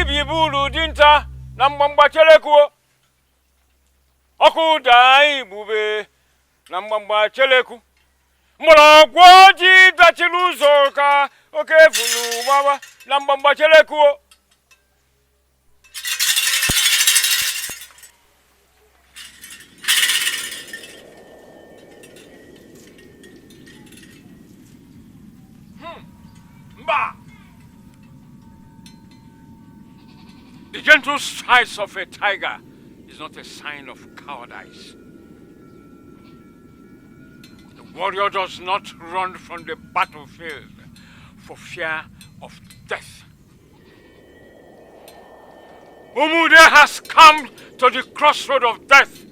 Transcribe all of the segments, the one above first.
Dibi bulu dinta na mgbamgba cheleku. Oku dai bube na mgbamgba cheleku. Molo gwoji dachiluzo ka oke fulu baba na mgbamgba cheleku. The gentle strides of a tiger is not a sign of cowardice. The warrior does not run from the battlefield for fear of death. Umude has come to the crossroad of death,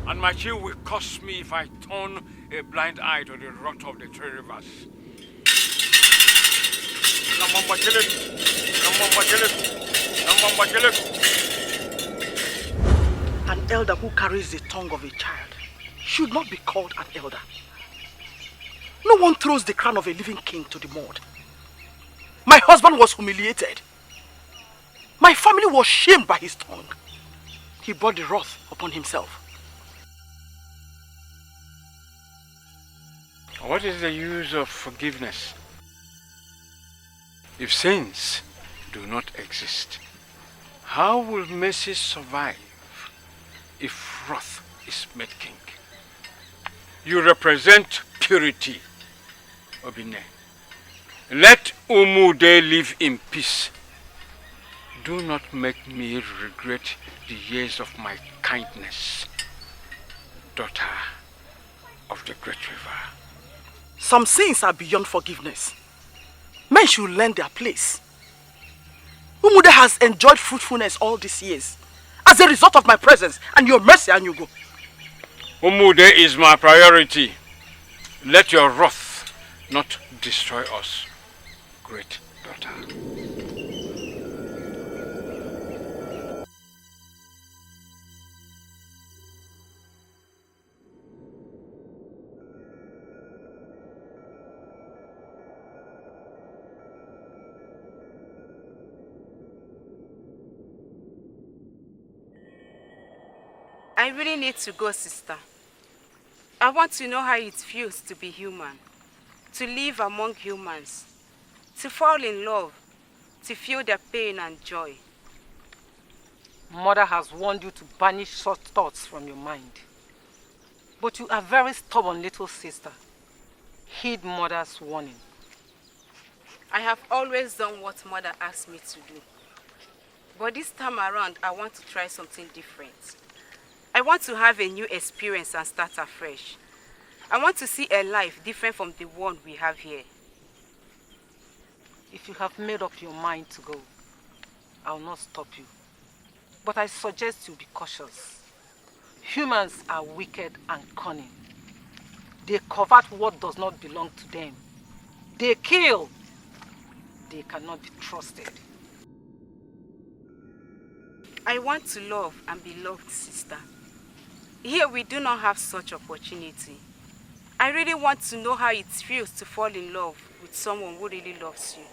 and my chill will cost me if I turn a blind eye to the rot of the three rivers. An elder who carries the tongue of a child should not be called an elder. No one throws the crown of a living king to the mud. My husband was humiliated. My family was shamed by his tongue. He brought the wrath upon himself. What is the use of forgiveness if sins do not exist? How will mercy survive if wrath is made king? You represent purity, Obine. Let Umude live in peace. Do not make me regret the years of my kindness, daughter of the great river. Some sins are beyond forgiveness. Men should learn their place. Umude has enjoyed fruitfulness all these years as a result of my presence and your mercy, Anyugo. Umude is my priority. Let your wrath not destroy us, great daughter. I really need to go, sister. I want to know how it feels to be human, to live among humans, to fall in love, to feel their pain and joy. Mother has warned you to banish such thoughts from your mind. But you are very stubborn, little sister. Heed Mother's warning. I have always done what Mother asked me to do. But this time around, I want to try something different. I want to have a new experience and start afresh. I want to see a life different from the one we have here. If you have made up your mind to go, I will not stop you. But I suggest you be cautious. Humans are wicked and cunning. They covet what does not belong to them. They kill. They cannot be trusted. I want to love and be loved, sister. Here we do not have such opportunity. I really want to know how it feels to fall in love with someone who really loves you.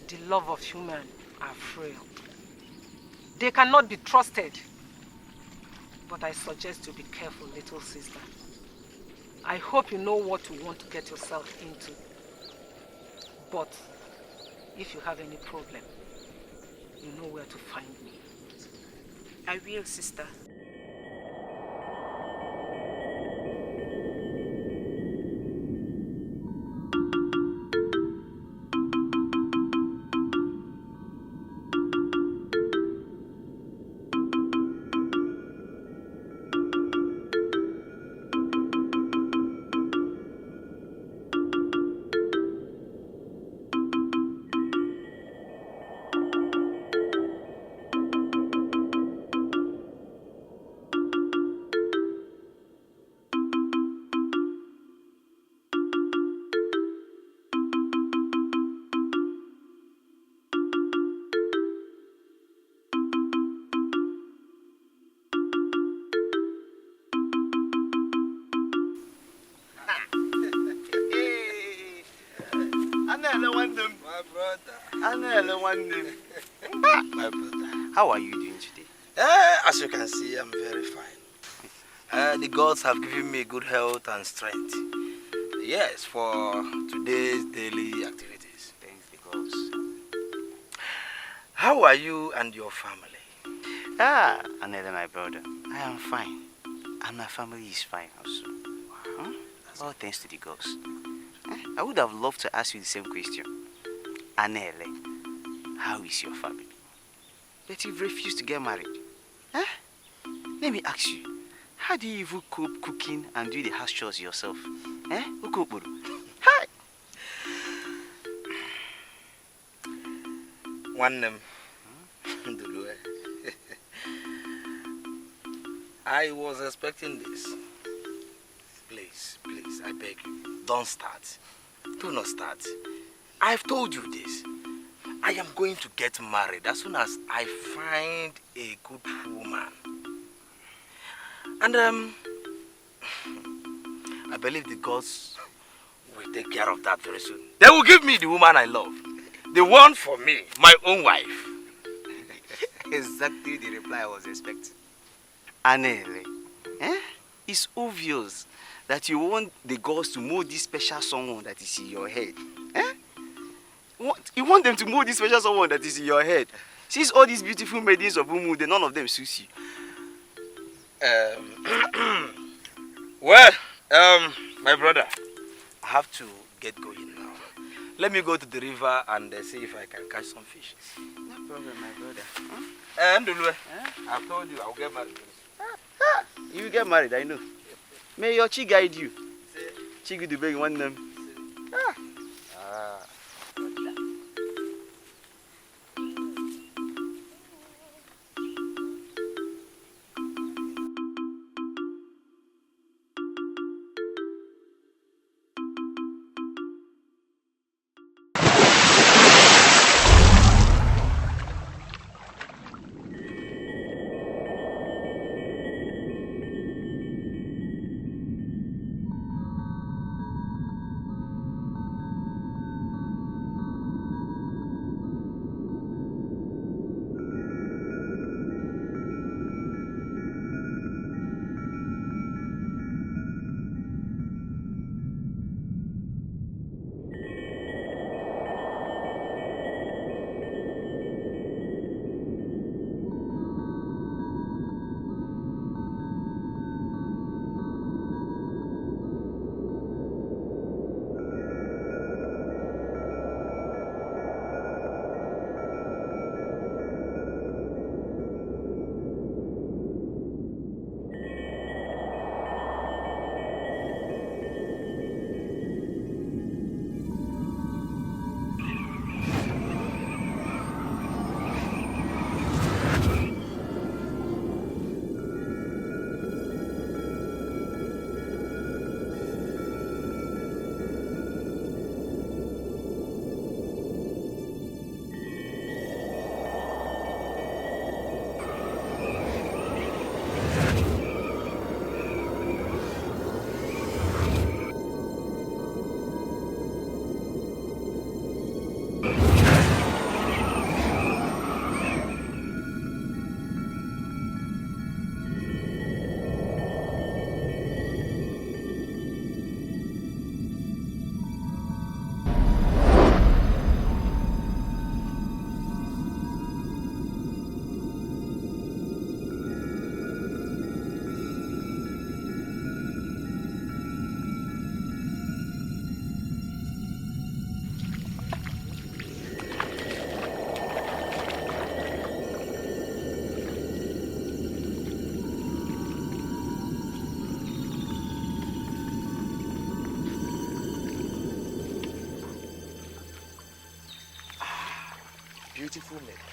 The love of humans are frail. They cannot be trusted. But I suggest you be careful, little sister. I hope you know what you want to get yourself into. But if you have any problem, you know where to find me. I will, sister. Anele one them. My brother. Anele one them. My brother. How are you doing today? As you can see, I'm very fine. The gods have given me good health and strength. Yes, for today's daily activities. Thanks the gods. How are you and your family? Anele, my brother, I am fine. And my family is fine also. Huh? All thanks to the gods. I would have loved to ask you the same question. Anele, how is your family? But you've refused to get married. Let me ask you, how do you even cope cooking and do the house chores yourself? Hi! One I was expecting this. Please, I beg you, don't start. Do not start. I've told you this. I am going to get married as soon as I find a good woman. And I believe the gods will take care of that very soon. They will give me the woman I love. The one for me, my own wife. Exactly the reply I was expecting. Anele, it's obvious that you want the gods to mold this special someone that is in your head. You want them to mold this special someone that is in your head. Since all these beautiful maidens of Umu, none of them suits you. Well, my brother, I have to get going now. Let me go to the river and see if I can catch some fish. No problem, my brother. Ndulwe, I've told you I'll get married. You will get married, I know. May your chi guide you. Chi good to beg one name. Beautiful maid.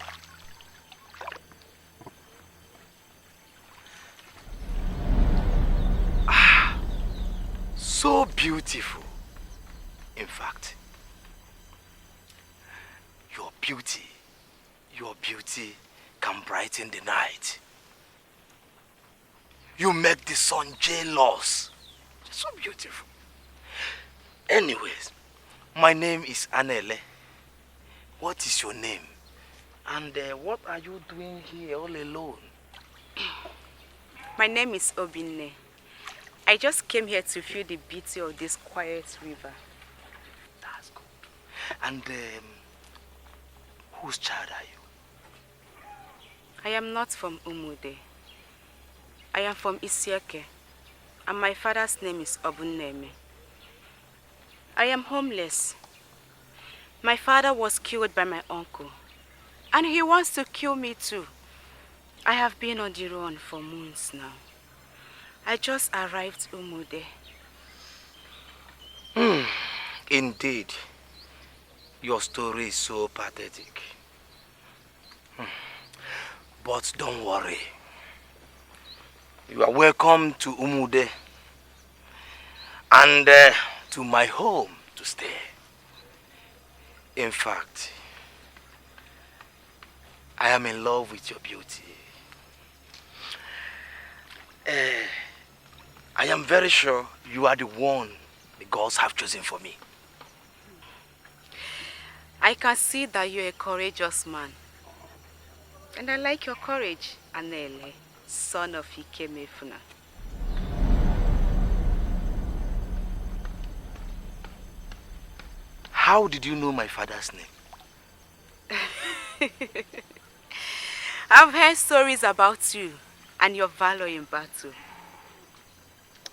So beautiful. In fact, your beauty can brighten the night. You make the sun jealous. So beautiful. Anyways, My name is Anele. What is your name? And what are you doing here all alone? My name is Obinne. I just came here to feel the beauty of this quiet river. That's good. And whose child are you? I am not from Umude. I am from Isieke, and my father's name is Obunneme. I am homeless. My father was killed by my uncle, and he wants to kill me too. I have been on the run for months now. I just arrived Umude. Indeed, your story is so pathetic. But don't worry. You are welcome to Umude and to my home to stay. In fact, I am in love with your beauty. I am very sure you are the one the gods have chosen for me. I can see that you're a courageous man. And I like your courage, Anele, son of Ikemefuna. How did you know my father's name? I've heard stories about you and your valor in battle.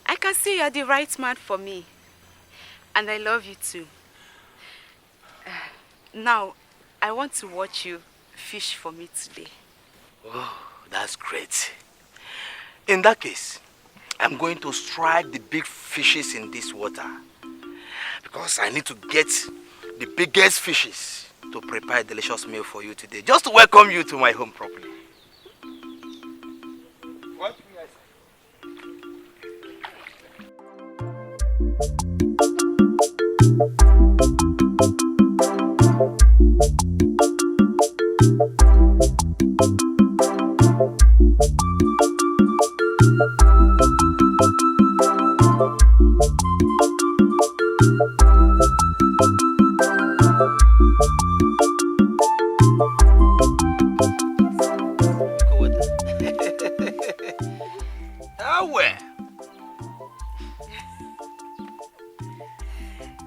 I can see you're the right man for me. And I love you too. Now, I want to watch you fish for me today. Oh, that's great. In that case, I'm going to strike the big fishes in this water. Because I need to get the biggest fishes to prepare a delicious meal for you today. Just to welcome you to my home properly. What?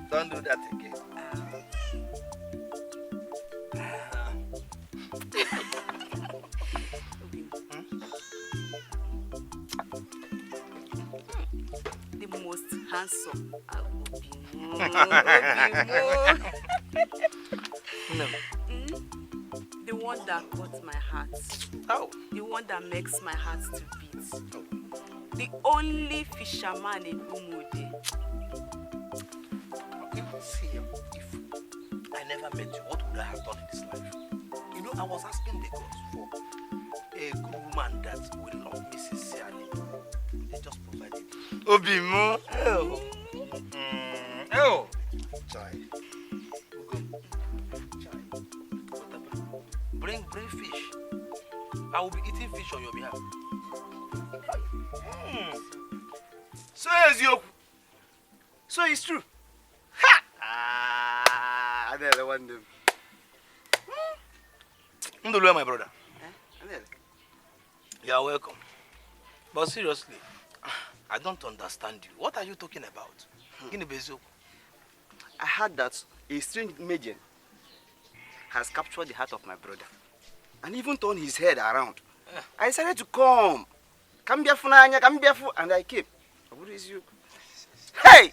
Don't do that again. The most handsome. No. The one that got my heart. Oh. The one that makes my heart to beat. The only fisherman in Umude. See, if I never met you, what would I have done in this life? You know, I was asking the gods for a good woman that will love me sincerely. They just provided it. Obimo! Oh! Oh! Chai. Bring fish. I will be eating fish on your behalf. So is you. So it's true. Ha! I never want them. Ndulu, my brother. You are welcome. But seriously, I don't understand you. What are you talking about? I heard that a strange Magian has captured the heart of my brother and even turned his head around. I decided to come. And I came. What is you? Hey!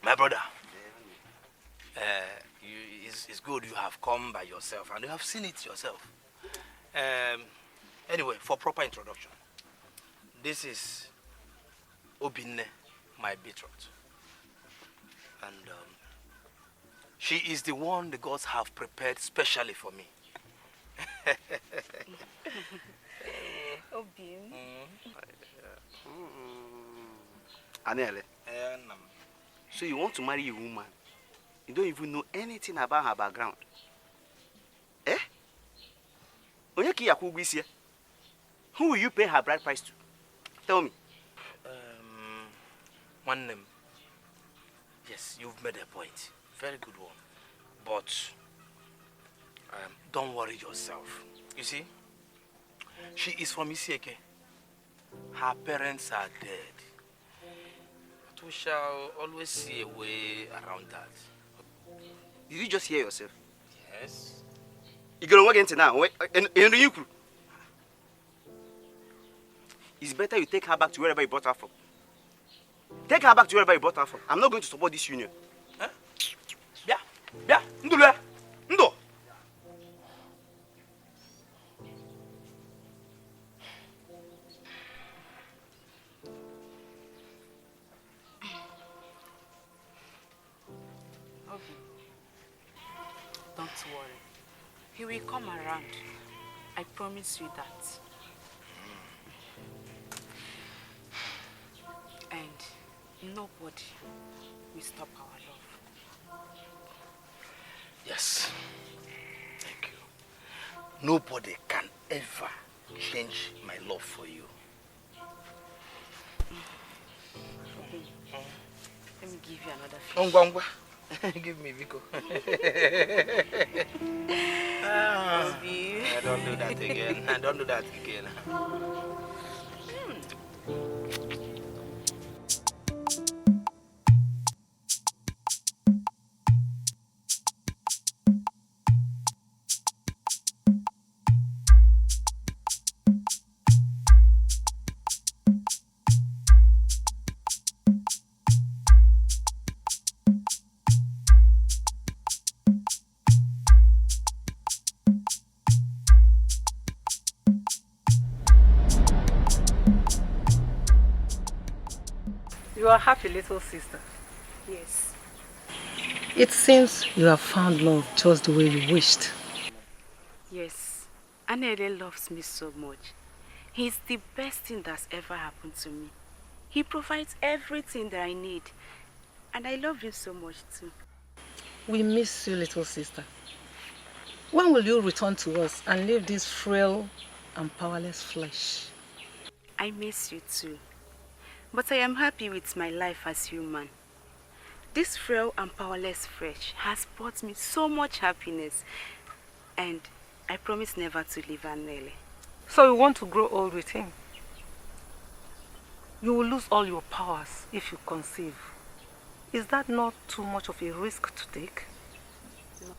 My brother, it's good you have come by yourself and you have seen it yourself. Anyway, for proper introduction, this is Obinne, my betrothed. And she is the one the gods have prepared specially for me. Obim. Anele, so you want to marry a woman? You don't even know anything about her background. Eh? Who will you pay her bride price to? Tell me. One name. Yes, you've made a point. Very good one. But don't worry yourself. You see, she is from Isieke. Her parents are dead. But we shall always see a way around that. Did you just hear yourself? Yes. You're going to work into now. It's better you take her back to wherever you brought her from. Take her back to wherever you brought her from. I'm not going to support this union. Huh? Yeah. Ndule. Ndo. Don't worry. He will come around. I promise you that. And nobody will stop our love. Yes. Thank you. Nobody can ever change my love for you. Let me give you another fish. Give me Vico. Obi. Don't do that again. Don't do that again. You are happy, little sister. Yes. It seems you have found love just the way you wished. Yes. Anele loves me so much. He's the best thing that's ever happened to me. He provides everything that I need. And I love him so much too. We miss you, little sister. When will you return to us and leave this frail and powerless flesh? I miss you too. But I am happy with my life as human. This frail and powerless flesh has brought me so much happiness. And I promise never to leave Anele. So you want to grow old with him? You will lose all your powers if you conceive. Is that not too much of a risk to take? No.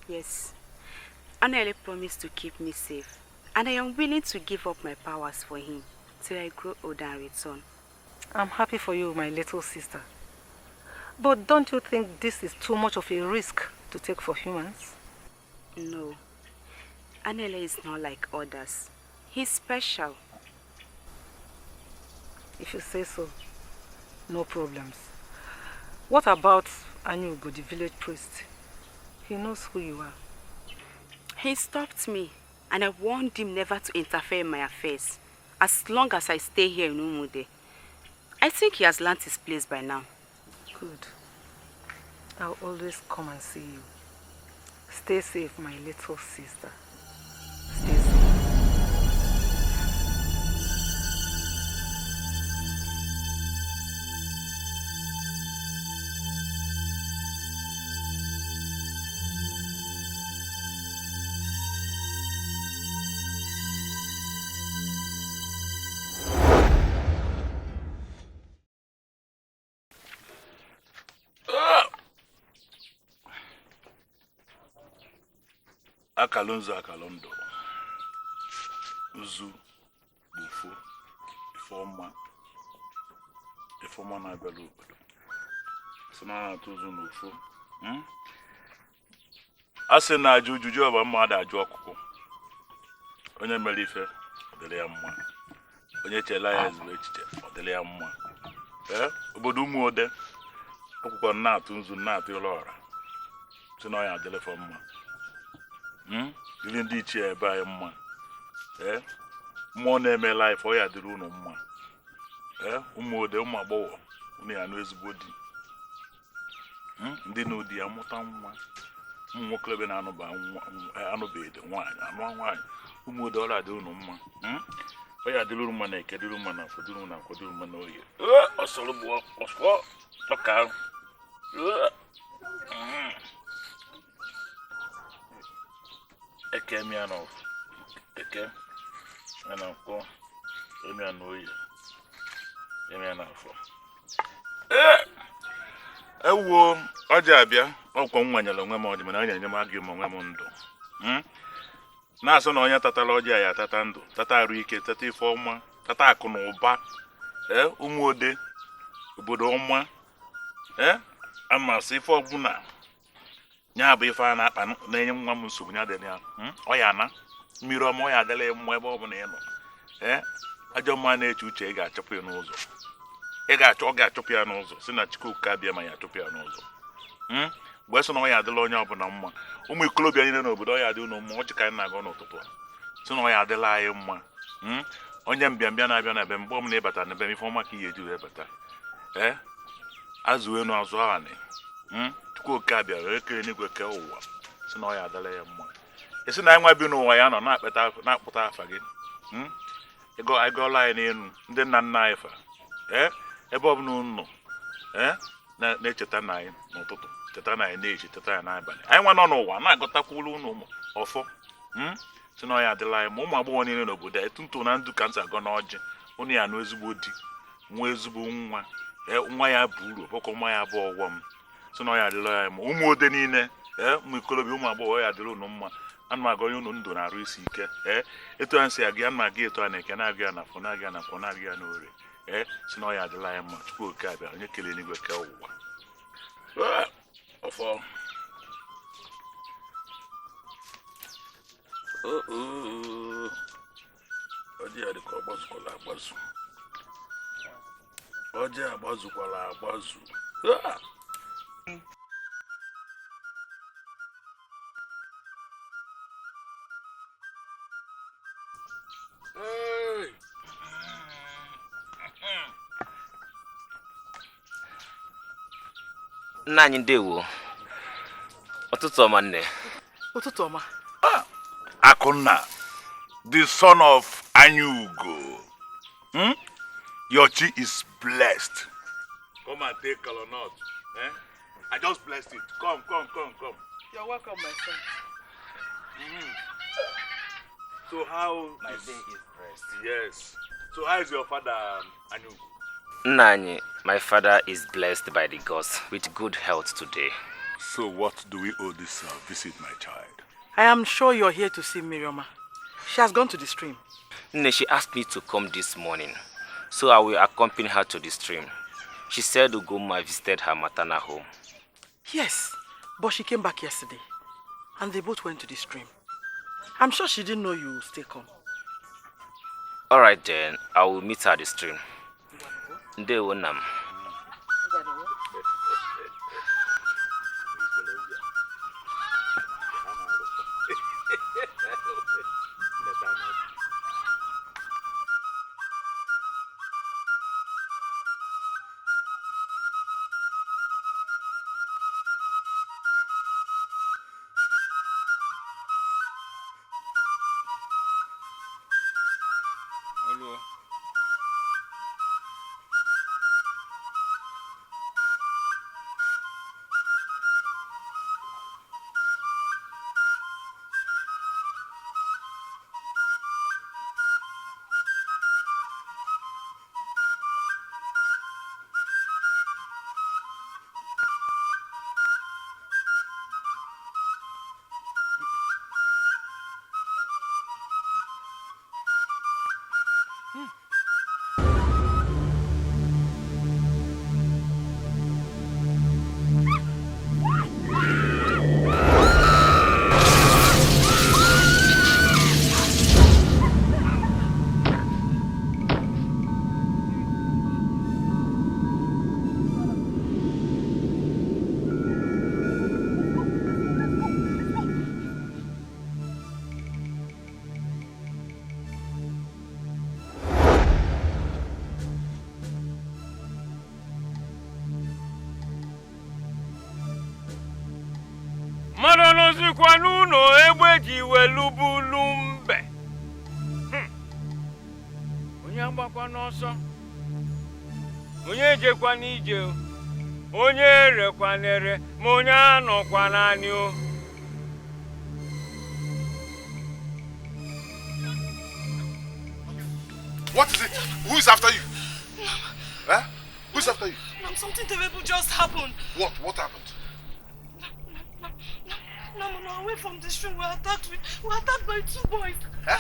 Yes. Anele promised to keep me safe. And I am willing to give up my powers for him till I grow old and return. I'm happy for you, my little sister. But don't you think this is too much of a risk to take for humans? No. Anele is not like others. He's special. If you say so, no problems. What about Anyugo, the village priest? He knows who you are. He stopped me, and I warned him never to interfere in my affairs, as long as I stay here in Umude. I think he has learned his place by now. Good. I'll always come and see you. Stay safe, my little sister. Stay safe. Akalonzo akalondo uzu bufo ifoma na abịala obodo sị na atụ uzu n'ufo a sị na ajụ ujuju ọba mmadụ ajụ ọkụkụ onye mere ife ọ dịrị ya mma onye chela ya ezigbo echiche ọ dịrị ya mma obodo ụmụ ode akwụkwọ na-atụ nzu na-atụ ụlọ ọra sị na ọ ya adịrị fọ mma dịrị ndị ichie ebe anyị mma mmụọ na-eme laịf ọ ya dịrị unu mma ụmụ ode ụmụ agbọghọ unu ya nụ ezigbo di ndị na ụdị ya mụta nwa ụmụ nwoke ebe na-anụbeghị nwaanyị anụ nwaanyị ụmụ ode ọrụ adịrị unu mma ọ ya dịrị unu mma na eke dịrị mma na afọ dịrị unu na akwọ dịrị mma na oye ọsọrọ bụ ọka Eke miano. Eke. Ana ko. Miano oyi. Miano afọ. Ewo ọjị abịa ọkwọ nwanyere onwe m ọdị mana anya nye m agị m onwe m ndụ. Na-asọ na onye tatara ọjị ya tata ndụ, tata arụ ike, tata ife ọma, tata akụ na ụba. Ụmụ ode obodo ọma. Amasị ife ọbụla. Nya bụ ife a na-akpa na-enye nwa m nsogbu nya dị ya. Ọ ya na mmiri ọma ọ ya adịla mma ebe ọbụla ị nọ. Ajọ mma na-eche uche ị ga-achọpụ ya n'ụzọ. Ọ ga-achọpụ ya n'ụzọ si na Chukwuka bịa ma ya achọpụ ya n'ụzọ. Mgbe so na ọ ya adịla onye ọbụla mma. Ụmụ ikolobịa niile n'obodo ọ ya adị unu mma ọchị ka anyị na-aga n'ụtụtụ a. Si na ọ ya adịla anyị mma. Onye mbịambịa na-abịa na be mgbe ọbụla ịbata na be m ife ọma ka ị ga-eji wee bata. Azụ enu azụ anị. Chukwuka bịara ekere n'igwe kee ụwa si na ọ ya adịla ya mma. Esi na anyị nwa bi n'ụwa ya nọ na-akpụta afa gị. Ịgọọla anyị n'elu ndị nna nna anyị fa. Ebe ọbụla unu nọ na-echeta na anyị n'ụtụtụ, cheta na anyị na-echi, cheta ya n'abalị. Anyị nwa nọ n'ụwa na-agọtakwuru unu ọfọ. Si na ọ ya adịla anyị ma ụmụ agbọghọ niile n'obodo anyị ntụ na ndụ ka ntị agọ n'ọjị unu ya nụ ezigbo di nwa ezigbo nwa nwa ya bụ uru ọkọ nwa ya bụ ọghọm. Si na ọ ya adịla anyị ma ụmụ ode niile ụmụ ikolobịa ụmụ agbọghọ ọ ya adịla unu mma. Ana m agọ unu ndụ na-arụ isi ike. Etu anyị si agị ana m aga etu a na-eke na-agụ ya na afọ na-agụ ya na afọ na-agụ ya n'orie. Si na ọ ya adịla anyị mma Chukwuka bịara onye kelee n'igwe kee ụwa. Ọfọ. Ọjị ya dịka ọgbazukwala agbazu. Ọjị agbazukwala agbazu. Nna anyị ndewo. Ụtụtụ ọma nne. Ụtụtụ ọma. Akunna, the son of Anyugo. Your chi is blessed. Come and take colonut. I just blessed it. Come. You're welcome, my son. So how My day is blessed. Yes. So how is your father, Anyugo? Nna anyị, my father is blessed by the gods with good health today. So what do we owe this visit, my child? I am sure you're here to see Mirioma. She has gone to the stream. Nne, she asked me to come this morning, so I will accompany her to the stream. She said Ugoma visited her maternal home. Yes, but she came back yesterday, and they both went to the stream. I'm sure she didn't know you would stay come. All right then, I will meet her at the stream. Ndewo nam. Maranozikwa n'ụlọ egbe ji welu bulu mbe. Onye agbakwa n'ọsọ. Onye ejekwa n'ije. Onye rekwanere, monya no kwananio. What is it? Who is after you? Huh? Who's after you? Something terrible just happened. What? What happened? No, away from the stream, we were attacked by two boys. Huh?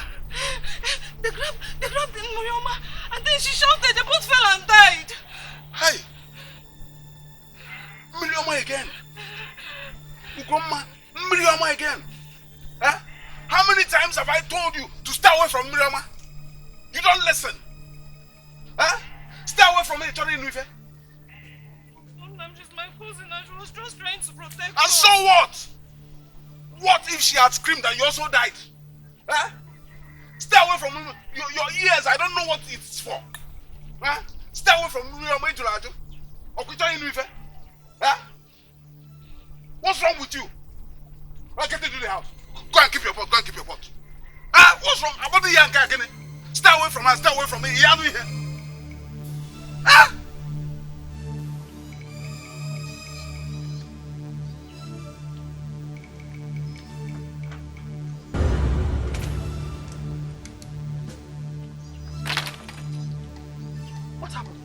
They grabbed Murioma, and then she shouted, they both fell and died. Hey! Miriama again! Ugoma, Miriama again! Huh? How many times have I told you to stay away from Miriama? You don't listen! Huh? Stay away from her, Tony Nuife. She's my cousin and she was just trying to protect her. And so what? What if she had screamed and you also died? Huh? Stay away from your ears. I don't know what it's for. Huh? Stay away from Miriama Ejulaju. Okutani Nuife. Huh? What's wrong with you? I'll get into the house. Go and keep your pot. Go and keep your pot. Huh? What's wrong? About the young guy again? Stay away from her. Stay away from me. Yanu here. Huh? What happened?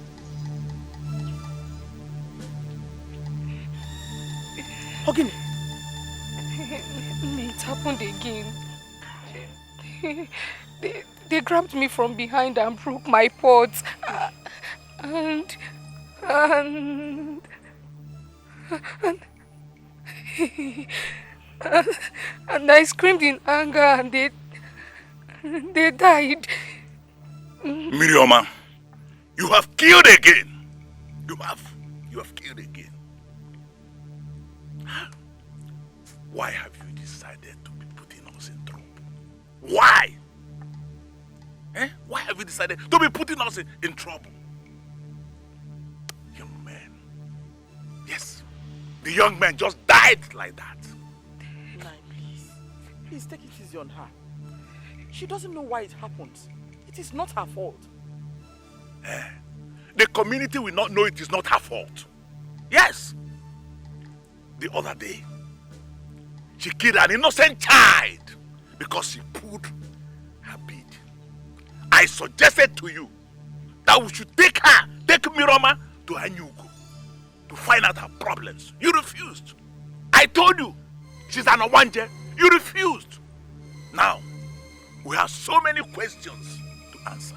Ogini. It happened again. They grabbed me from behind and broke my pots. And I screamed in anger and they died. Mirioma, you have killed again. You have killed again. Why have you decided to be putting us in trouble? Why? Why have you decided to be putting us in trouble? Young man. Yes. The young man just died like that. Nine, please. Please take it easy on her. She doesn't know why it happened. It is not her fault. The community will not know it is not her fault. Yes. The other day, she killed an innocent child because she pulled her bead. I suggested to you that we should take Miroma to Anyugu to find out her problems. You refused. I told you she's an Awanje. You refused. Now, we have so many questions to answer.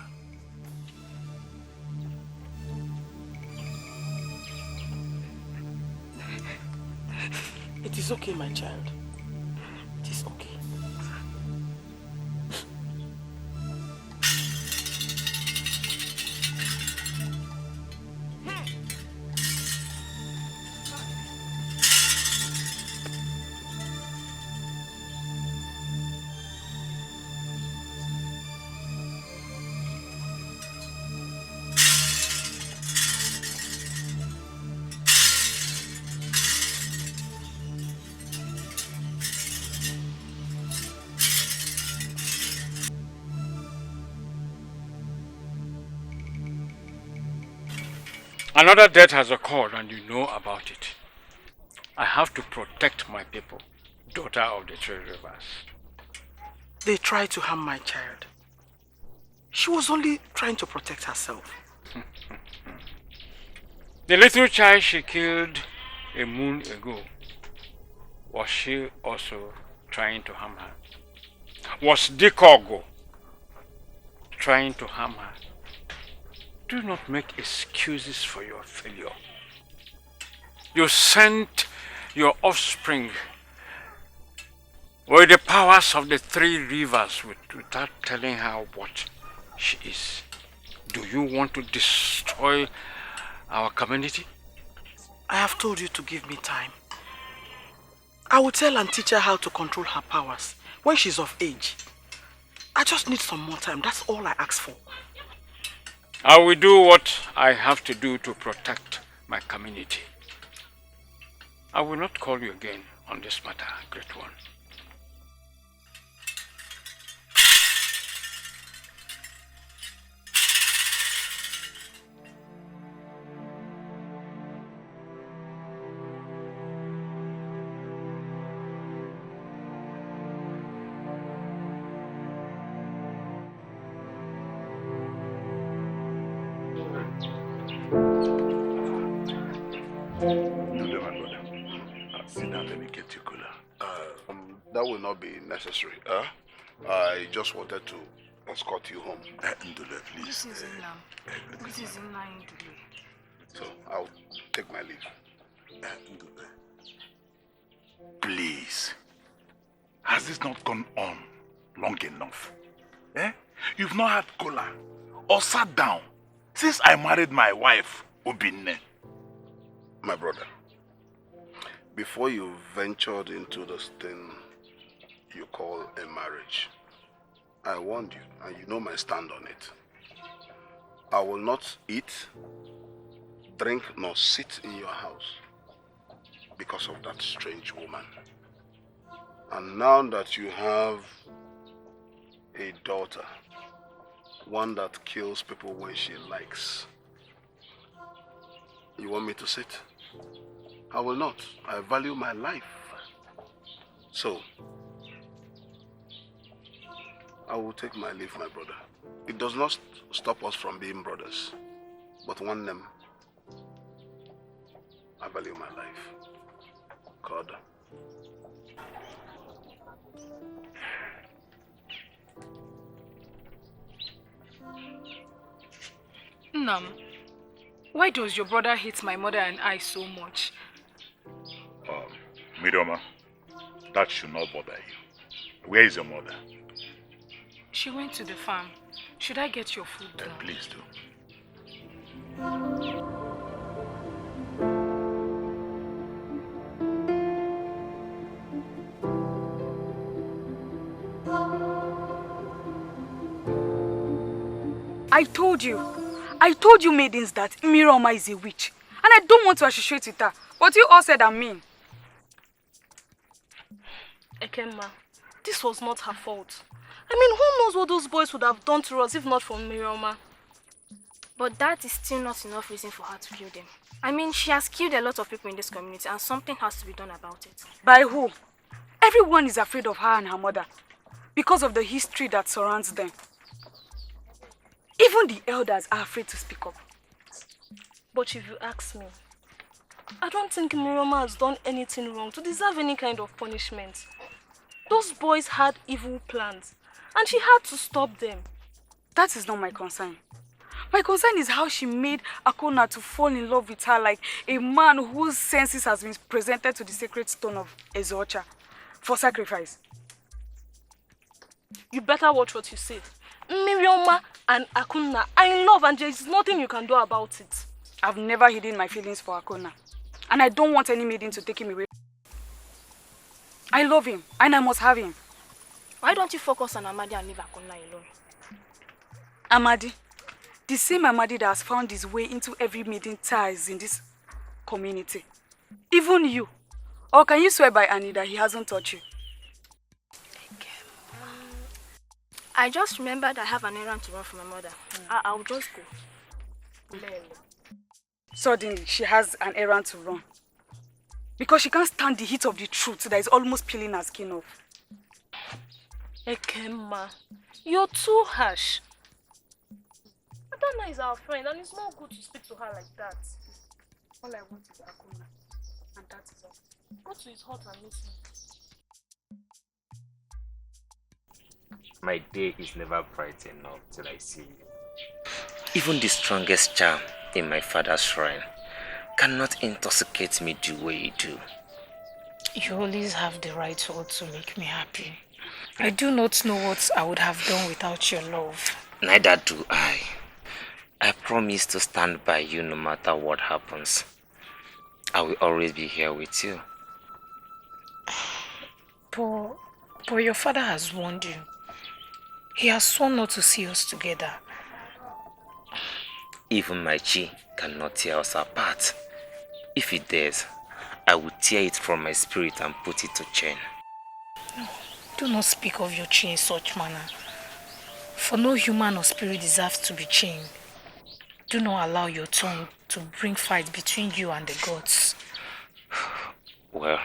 It is okay, my child. It is okay. Another death has occurred and you know about it. I have to protect my people, daughter of the Three Rivers. They tried to harm my child. She was only trying to protect herself. The little child she killed a moon ago, was she also trying to harm her? Was Dikogo trying to harm her? Do not make excuses for your failure. You sent your offspring with the powers of the Three Rivers without telling her what she is. Do you want to destroy our community? I have told you to give me time. I will tell and teach her how to control her powers when she's of age. I just need some more time. That's all I ask for. I will do what I have to do to protect my community. I will not call you again on this matter, Great One. Sit down, let me get you cooler. That will not be necessary. I just wanted to escort you home. Ndule, please. This is Inam. This is Inam Ndule. So I'll take my leave. Ndule. Please. Has this not gone on long enough? You've not had cola or sat down since I married my wife, Obinne. My brother, before you ventured into this thing you call a marriage, I warned you, and you know my stand on it. I will not eat, drink, nor sit in your house because of that strange woman. And now that you have a daughter, one that kills people when she likes, you want me to sit? I will not. I value my life. So, I will take my leave, my brother. It does not stop us from being brothers. But one name, I value my life. God. Nam, why does your brother hate my mother and I so much? Mirioma, that should not bother you. Where is your mother? She went to the farm. Should I get your food now? Please do. I told you maidens that Mirioma is a witch. And I don't want to associate with her. But you all said I'm mean. Ekemma, this was not her fault. I mean, who knows what those boys would have done to us if not for Mirioma? But that is still not enough reason for her to kill them. I mean, she has killed a lot of people in this community and something has to be done about it. By who? Everyone is afraid of her and her mother because of the history that surrounds them. Even the elders are afraid to speak up. But if you ask me, I don't think Mirioma has done anything wrong to deserve any kind of punishment. Those boys had evil plans, and she had to stop them. That is not my concern. My concern is how she made Akona to fall in love with her like a man whose senses has been presented to the sacred stone of Ezocha for sacrifice. You better watch what you say. Mirioma and Akuna are in love and there is nothing you can do about it. I've never hidden my feelings for Akona. And I don't want any maiden to take him away. I love him and I must have him. Why don't you focus on Amadi and leave Akuna alone? Amadi? The same Amadi that has found his way into every maiden ties in this community. Even you. Or can you swear by Annie that he hasn't touched you? I just remembered I have an errand to run for my mother. I'll just go. Suddenly, she has an errand to run. Because she can't stand the heat of the truth that is almost peeling her skin off. Ekemma, you're too harsh. Adana is our friend and it's not good to speak to her like that. All I want is Akuna. And that is all. Go to his hut and listen. My day is never bright enough till I see you. Even the strongest charm in my father's shrine cannot intoxicate me the way you do. You always have the right word to make me happy. I do not know what I would have done without your love. Neither do I. I promise to stand by you no matter what happens. I will always be here with you. But your father has warned you. He has sworn not to see us together. Even my chi cannot tear us apart. If it does, I will tear it from my spirit and put it to chain. No, do not speak of your chi in such manner. For no human or spirit deserves to be chained. Do not allow your tongue to bring fight between you and the gods. Well,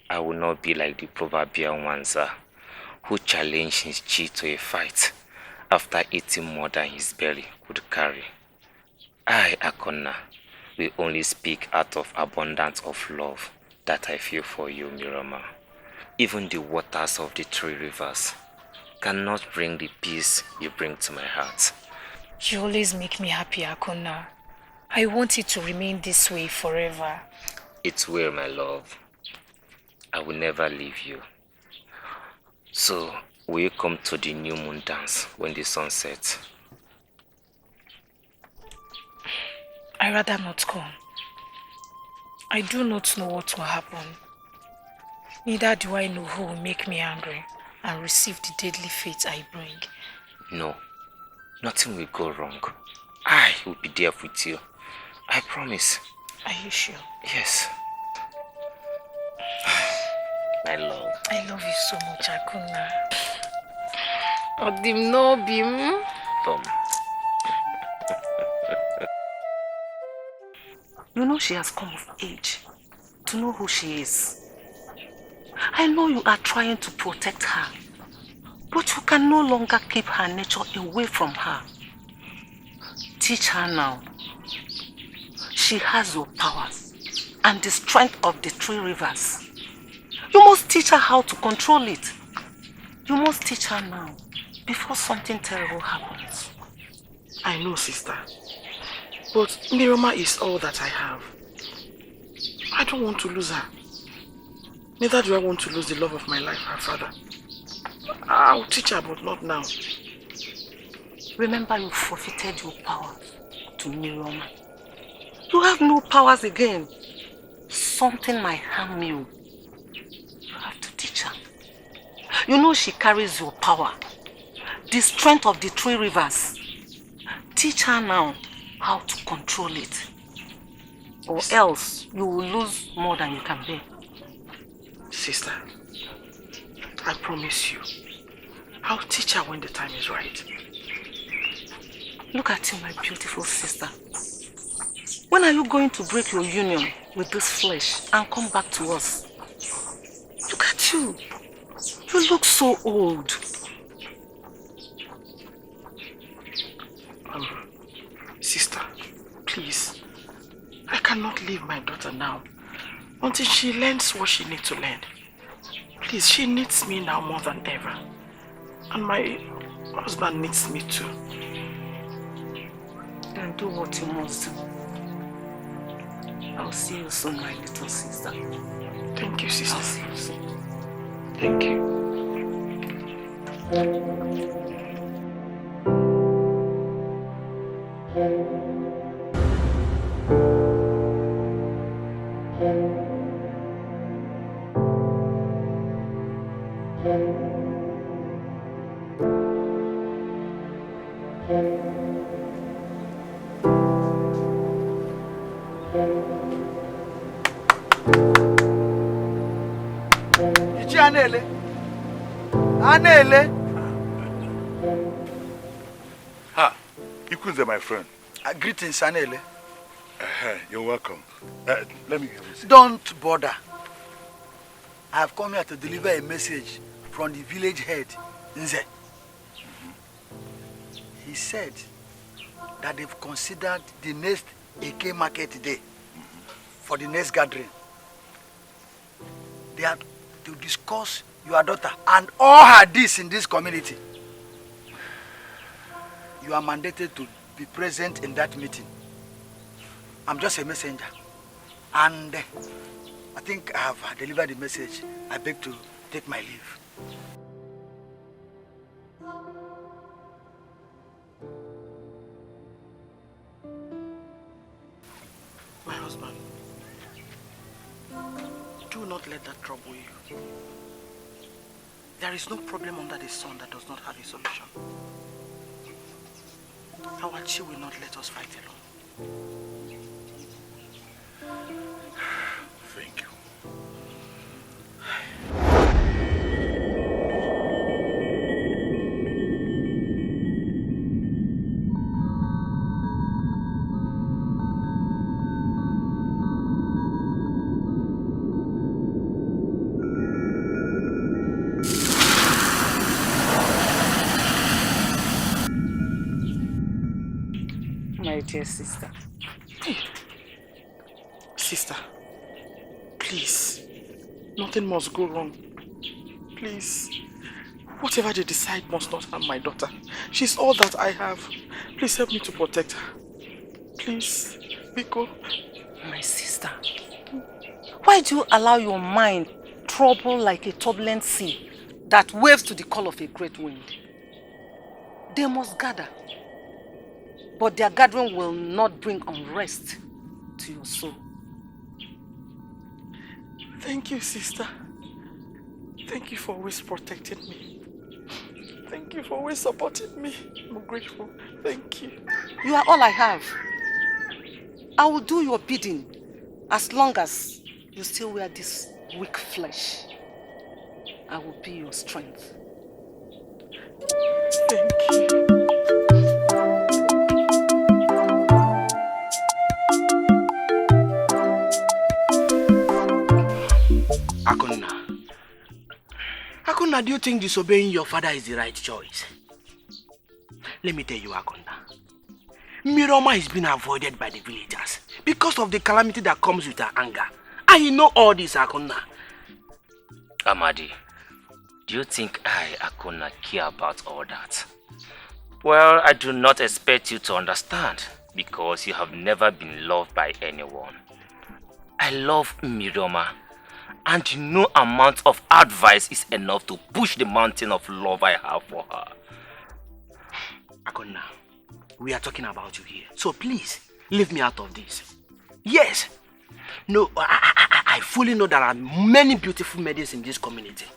I will not be like the proverbial Wanza who challenged his chi to a fight after eating more than his belly could carry. I, Akona, will only speak out of abundance of love that I feel for you, Mirama. Even the waters of the 3 rivers cannot bring the peace you bring to my heart. You always make me happy, Akuna. I want it to remain this way forever. It will, my love. I will never leave you. So, will you come to the new moon dance when the sun sets? I'd rather not come. I do not know what will happen. Neither do I know who will make me angry and receive the deadly fate I bring. No, nothing will go wrong. I will be there with you. I promise. Are you sure? Yes. My love. I love you so much, Akuna. Odim no bim. Tom. You know she has come of age to know who she is. I know you are trying to protect her, but you can no longer keep her nature away from her. Teach her now. She has your powers and the strength of the 3 rivers. You must teach her how to control it. You must teach her now before something terrible happens. I know, sister. But Miroma is all that I have. I don't want to lose her. Neither do I want to lose the love of my life, her father. I'll teach her, but not now. Remember, you forfeited your power to Miroma. You have no powers again. Something might harm you. You have to teach her. You know she carries your power, the strength of the 3 rivers. Teach her now how to control it, or else you will lose more than you can bear. Sister, I promise you, I'll teach her when the time is right. Look at you, my beautiful sister. When are you going to break your union with this flesh and come back to us? Look at you. You look so old. Sister, please. I cannot leave my daughter now until she learns what she needs to learn. Please, she needs me now more than ever. And my husband needs me too. Then do what you must do. I'll see you soon, my little sister. Thank you, sister. I'll see you soon. Thank you. Anele. Anele. Ha, Ikunze, my friend. Greetings, Anele. You're welcome. Let me hear this. Don't bother. I have come here to deliver a message from the village head, Nze. He said that they've considered the next AK market day for the next gathering. They are to discuss your daughter and all her deeds in this community. You are mandated to be present in that meeting. I'm just a messenger. And I think I have delivered the message. I beg to take my leave. My husband, do not let that trouble you. There is no problem under the sun that does not have a solution. Our Chi will not let us fight alone. Thank you. My dear sister. Sister, please. Nothing must go wrong. Please. Whatever they decide must not harm my daughter. She's all that I have. Please help me to protect her. Please, Biko. My sister, why do you allow your mind trouble like a turbulent sea that waves to the call of a great wind? They must gather, but their gathering will not bring unrest to your soul. Thank you, sister. Thank you for always protecting me. Thank you for always supporting me. I'm grateful. Thank you. You are all I have. I will do your bidding as long as you still wear this weak flesh. I will be your strength. Thank you. Akuna, do you think disobeying your father is the right choice? Let me tell you, Akuna. Miroma is being avoided by the villagers because of the calamity that comes with her anger. And you know all this, Akuna. Amadi, do you think I, Akuna, care about all that? Well, I do not expect you to understand because you have never been loved by anyone. I love Miroma, and no amount of advice is enough to push the mountain of love I have for her. Akuna, we are talking about you here, so please, leave me out of this. Yes, no, I fully know there are many beautiful maidens in this community,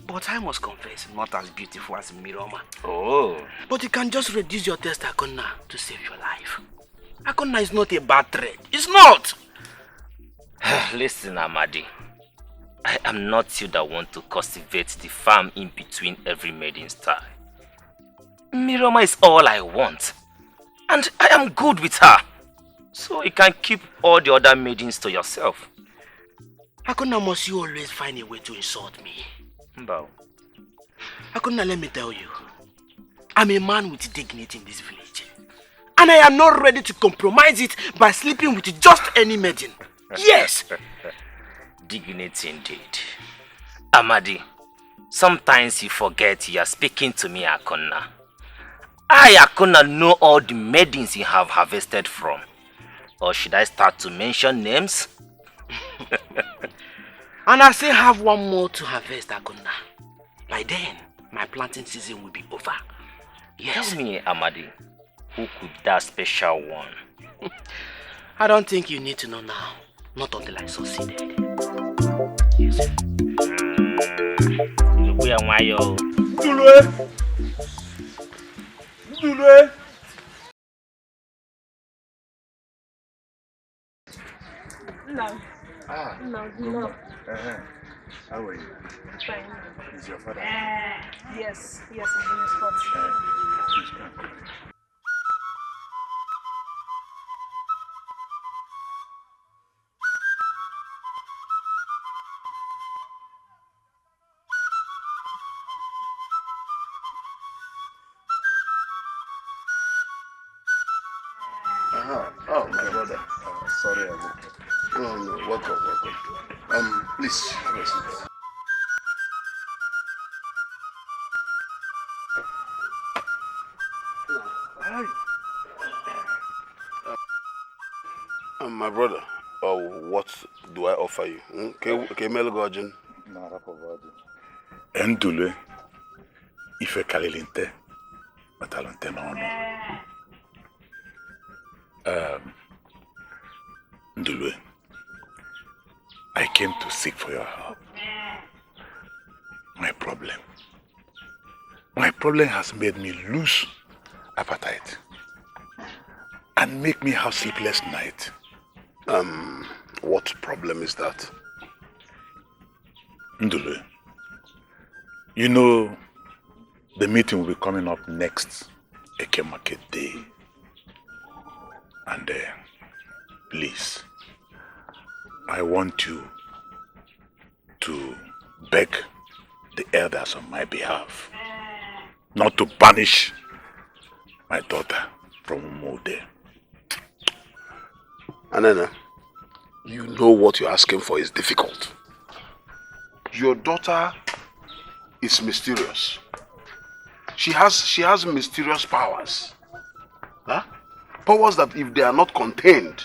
but I must confess, not as beautiful as Miroma. Oh. But you can just reduce your taste, Akuna, to save your life. Akuna is not a bad trade. It's not! Listen, Amadi. I am not you that want to cultivate the farm in between every maiden's tie. Miroma is all I want. And I am good with her. So you can keep all the other maidens to yourself. Akuna, must you always find a way to insult me? Mbao. Akuna, let me tell you. I'm a man with dignity in this village. And I am not ready to compromise it by sleeping with just any maiden. Yes! Dignity indeed. Amadi, sometimes you forget you are speaking to me, Akuna. I, Akuna, know all the maidens you have harvested from. Or should I start to mention names? And I still have one more to harvest, Akuna. By then, my planting season will be over. Yes. Tell me, Amadi, who could be that special one? I don't think you need to know now. Not until I succeeded. Yes. Dulwe! No. No. How are you? Fine. Is your father? Yes, he's in his spot. Please come. Oh, my brother. Sorry, I woke up. No, welcome. Please, have a seat. My brother, what do I offer you? Kemel Gojin? Endule, ife kalilinte, matalante nono. Ndulwe, I came to seek for your help. My problem has made me lose appetite and make me have sleepless night. What problem is that? Ndulwe, you know the meeting will be coming up next Eke Market Day. And please, I want you to beg the elders on my behalf not to banish my daughter from Umode. Anana, you know what you're asking for is difficult. Your daughter is mysterious. She has mysterious powers. Huh? Powers that if they are not contained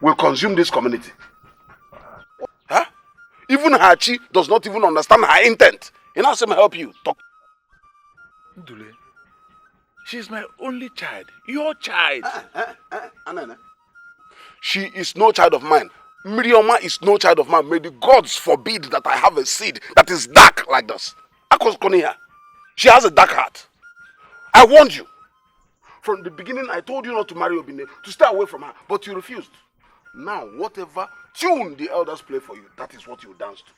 will consume this community. Huh? Even Hachi does not even understand her intent. And ask him to help you. Talk. Ndule, she's my only child. Your child. Anana. She is no child of mine. Mirioma is no child of mine. May the gods forbid that I have a seed that is dark like this. She has a dark heart. I warned you. From the beginning, I told you not to marry Obine, to stay away from her, but you refused. Now, whatever tune the elders play for you, that is what you dance to.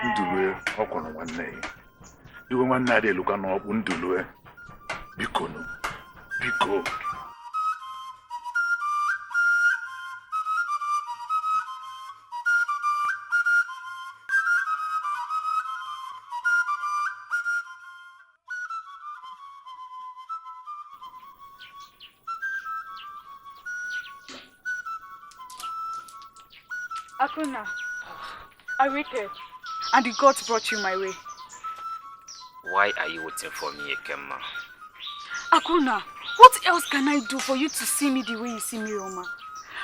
Ndulue, ọkwọrọ nwanne ya. Iwe nwanne adị eluka n'ọkpụ Ndulue. Biko nụ, biko. Akuna, I waited, and the gods brought you my way. Why are you waiting for me, Ekema? Akuna, what else can I do for you to see me the way you see me, Roma?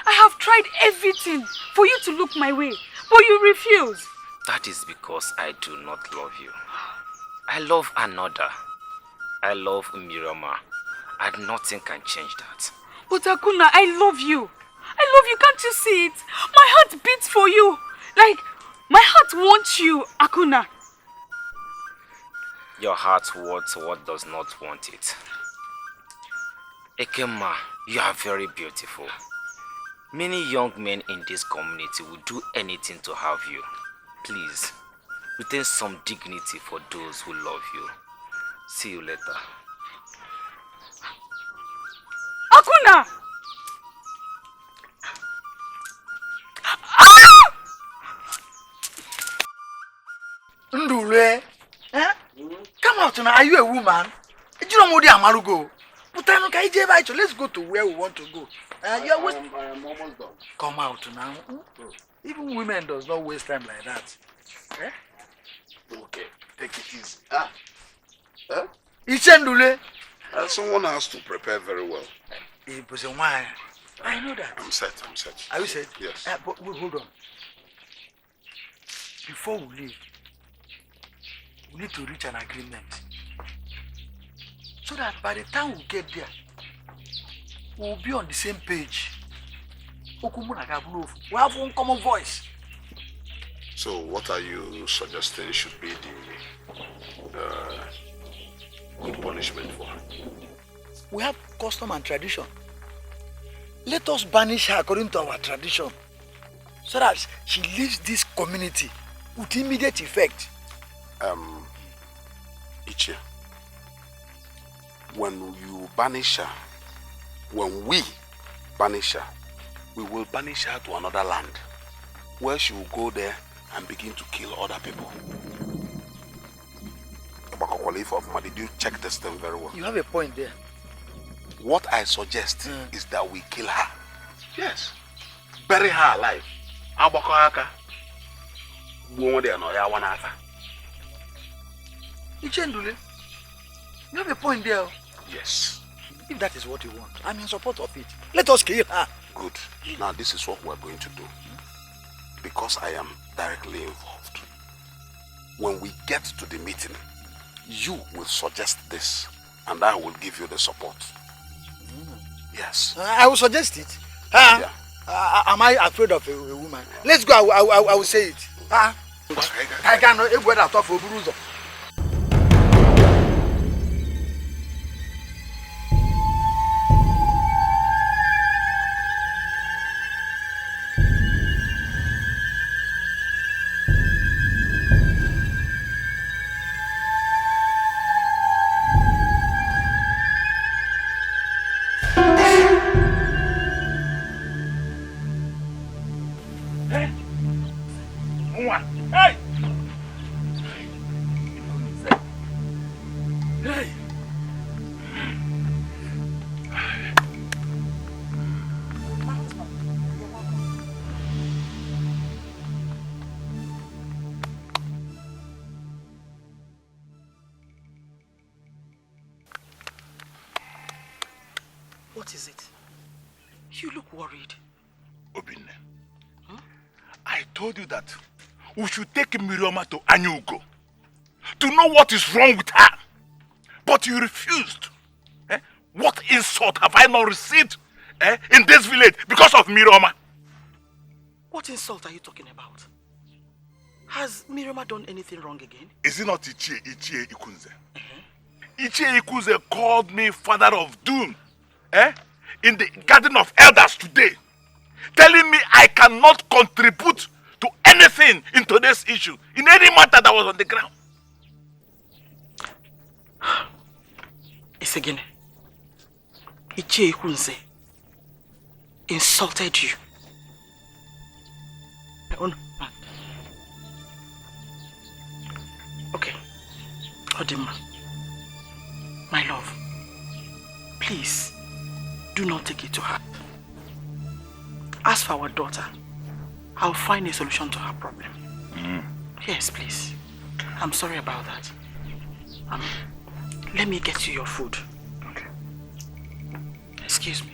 I have tried everything for you to look my way, but you refuse. That is because I do not love you. I love another. I love Miroma, and nothing can change that. But Akuna, I love you. I love you, can't you see it? My heart beats for you. Like, my heart wants you, Akuna. Your heart wants what does not want it. Ekema, you are very beautiful. Many young men in this community will do anything to have you. Please, retain some dignity for those who love you. See you later. Akuna! Ndule, come out now. Are you a woman? You don't know the Amarugo. But let's go to where we want to go. I am almost done. Come out now. Even women does not waste time like that. Okay, take it easy. Ndule. Someone has to prepare very well. It was a wine. I know that. I'm set. Are you set? Yes. But hold on. Before we leave, we need to reach an agreement. So that by the time we get there, we'll be on the same page. We have one common voice. So what are you suggesting should be the good punishment for her? We have custom and tradition. Let us banish her according to our tradition, so that she leaves this community with immediate effect. Ichie, when you banish her, when we banish her, we will banish her to another land, where she will go there and begin to kill other people. Did you check this thing very well? You have a point there. What I suggest is that we kill her. Yes. Bury her alive. Ndule, you have a point there. Yes. If that is what you want, I'm in support of it. Let us kill her. Good. Now this is what we're going to do. Because I am directly involved. When we get to the meeting, you will suggest this and I will give you the support. Yes. I will suggest it. Yeah. Am I afraid of a woman? Let's go. I will say it. I cannot go out of a bruiser. What is it? You look worried. Obinne, I told you that we should take Mirioma to Anyugo to know what is wrong with her. But you refused. What insult have I not received in this village because of Mirioma? What insult are you talking about? Has Mirioma done anything wrong again? Is it not Ichie Ikunze? Ichie Ikunze called me father of doom in the garden of elders today, telling me I cannot contribute to anything in today's issue, in any matter that was on the ground. It's again. Ichie Ikunze insulted you. Okay. Odima, my love, please do not take it to heart. As for our daughter, I'll find a solution to her problem. Yes, please. I'm sorry about that. Let me get you your food. Okay. Excuse me.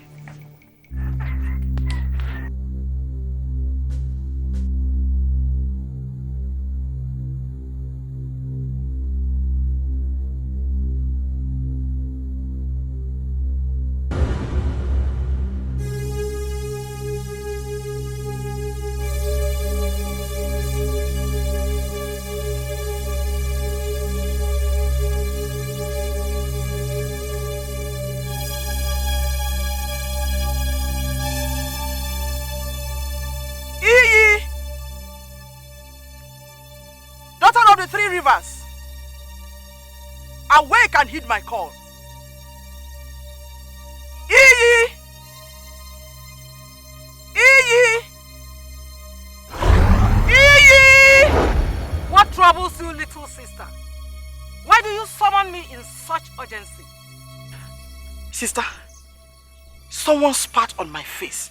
Awake and heed my call. Iyi! Iyi! Iyi! What troubles you, little sister? Why do you summon me in such urgency? Sister, someone spat on my face.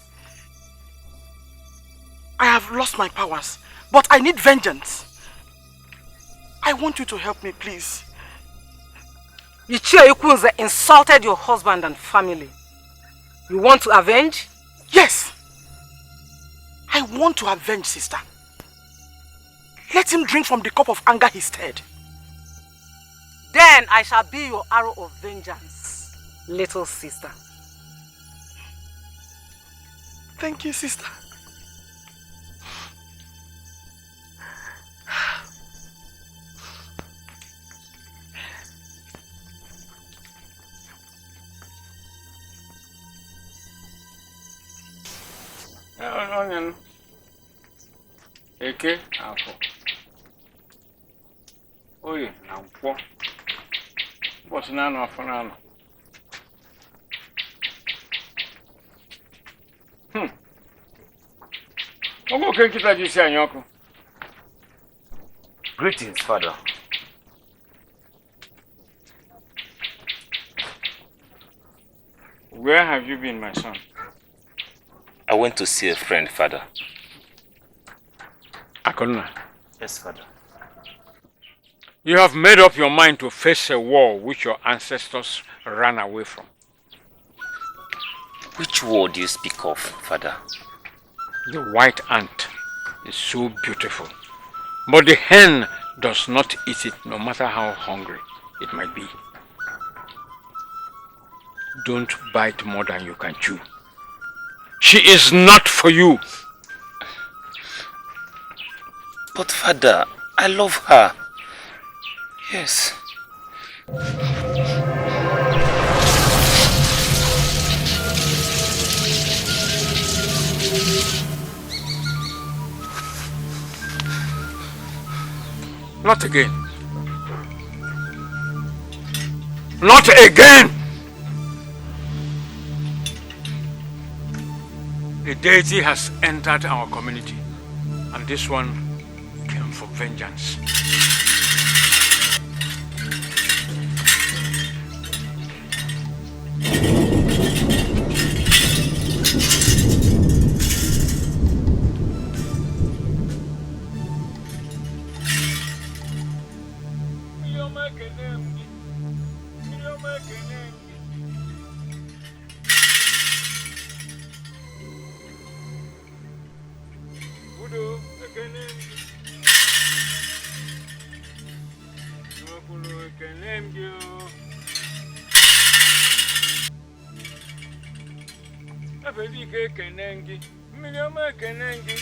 I have lost my powers, but I need vengeance. I want you to help me, please. Ichie Ikunze insulted your husband and family. You want to avenge? Yes. I want to avenge, sister. Let him drink from the cup of anger he stirred. Then I shall be your arrow of vengeance, little sister. Thank you, sister. Onion. Eke, apple. Oye, apple. What's nano for nano? Greetings, Father. Where have you been, my son? I went to see a friend, Father. Akona. Yes, Father. You have made up your mind to face a war which your ancestors ran away from. Which war do you speak of, Father? The white ant is so beautiful, but the hen does not eat it no matter how hungry it might be. Don't bite more than you can chew. She is not for you. But Father, I love her. Yes. Not again. Not again! The deity has entered our community, and this one came for vengeance. Obodo ekene mgi. Obodo ekene mgi. Abedi ke ekene mgi. Mmiri ọma ekene mgi.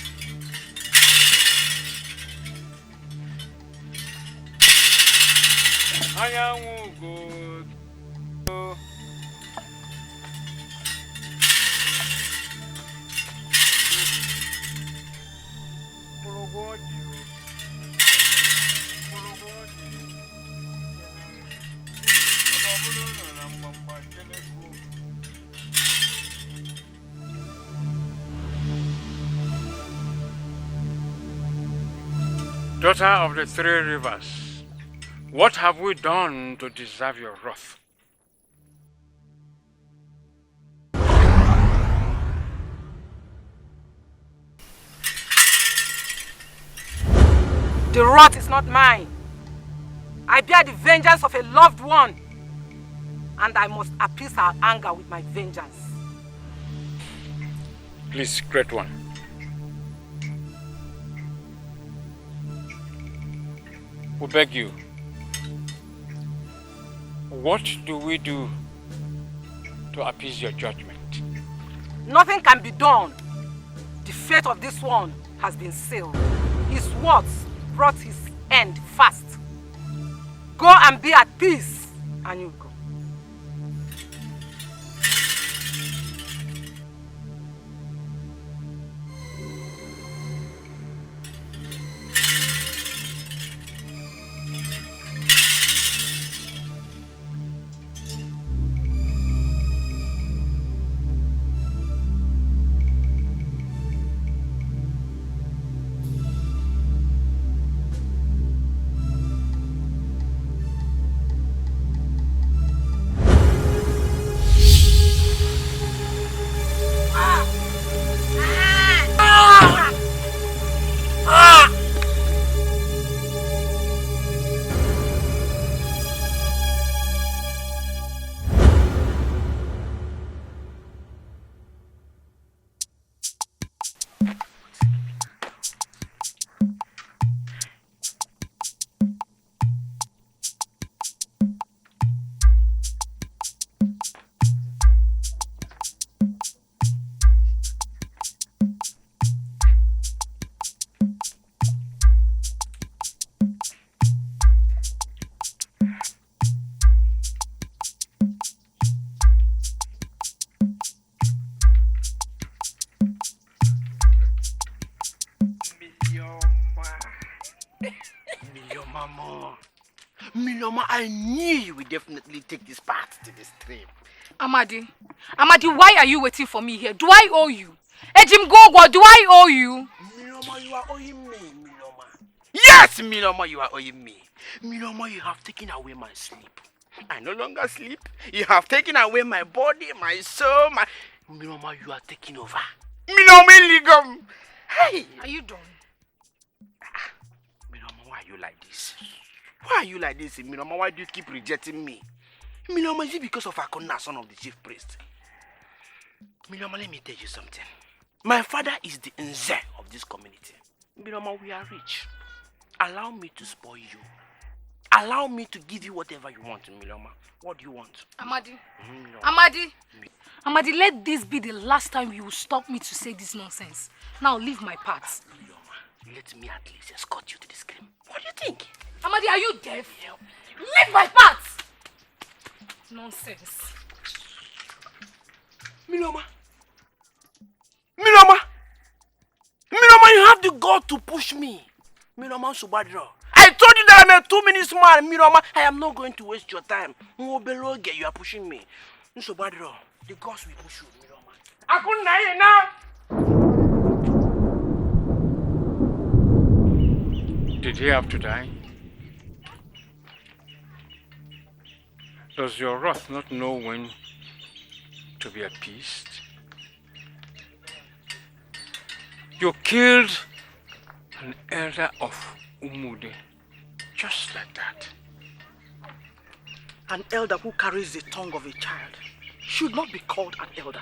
Anyanwụ ugo. Daughter of the three rivers, what have we done to deserve your wrath? The wrath is not mine. I bear the vengeance of a loved one, and I must appease her anger with my vengeance. Please, great one. We beg you. What do we do to appease your judgment? Nothing can be done. The fate of this one has been sealed. His words brought his end fast. Go and be at peace, and you go. Milioma, I knew you would definitely take this path to the stream. Amadi, why are you waiting for me here? Do I owe you? Ejim Gogo, do I owe you? Milioma, you are owing me, Milioma. Yes, Milioma, you are owing me. Milioma, you have taken away my sleep. I no longer sleep. You have taken away my body, my soul, my... Milioma, you are taking over. Milioma, Ligum. Hey! Are you done? Milioma, why are you like this? Why are you like this, Milioma? Why do you keep rejecting me? Milioma, is it because of Akona, son of the chief priest? Milioma, let me tell you something. My father is the Nze of this community. Milioma, we are rich. Allow me to spoil you. Allow me to give you whatever you want, Milioma. What do you want? Amadi. Amadi, let this be the last time you will stop me to say this nonsense. Now leave my path. Milioma, let me at least escort you to the scream. What do you think? Amadi, are you deaf? Leave my path! Nonsense. Milioma. Milioma! Milioma, you have the God to push me. Milioma Subadro. I told you that I'm a 2 minutes man, Milioma. I am not going to waste your time. Ngobeloge, you are pushing me. Subadro, the gods will push you, Milioma. Akuna now. Did he have to die? Does your wrath not know when to be appeased? You killed an elder of Umude, just like that. An elder who carries the tongue of a child should not be called an elder.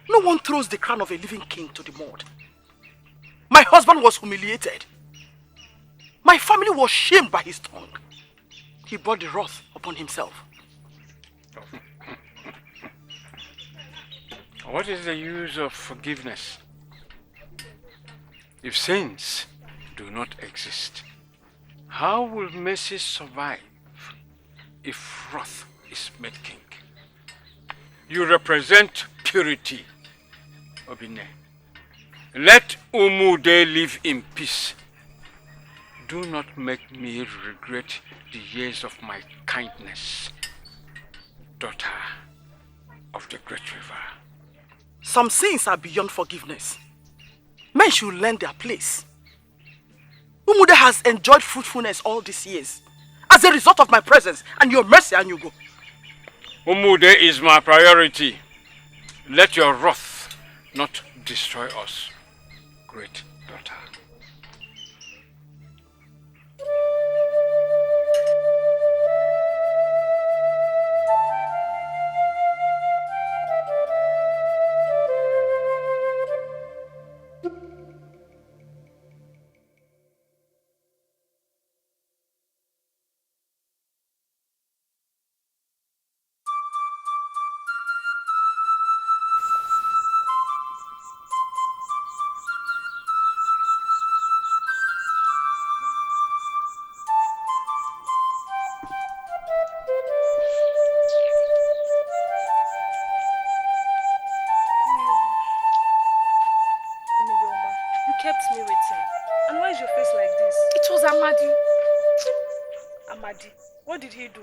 No one throws the crown of a living king to the mud. My husband was humiliated. My family was shamed by his tongue. He brought the wrath upon himself. What is the use of forgiveness if sins do not exist? How will mercy survive if wrath is made king? You represent purity, Obine. Let Umude live in peace. Do not make me regret the years of my kindness, daughter of the great river. Some sins are beyond forgiveness. Men should learn their place. Umude has enjoyed fruitfulness all these years as a result of my presence and your mercy, Anyugo. Umude is my priority. Let your wrath not destroy us, great daughter. What did he do?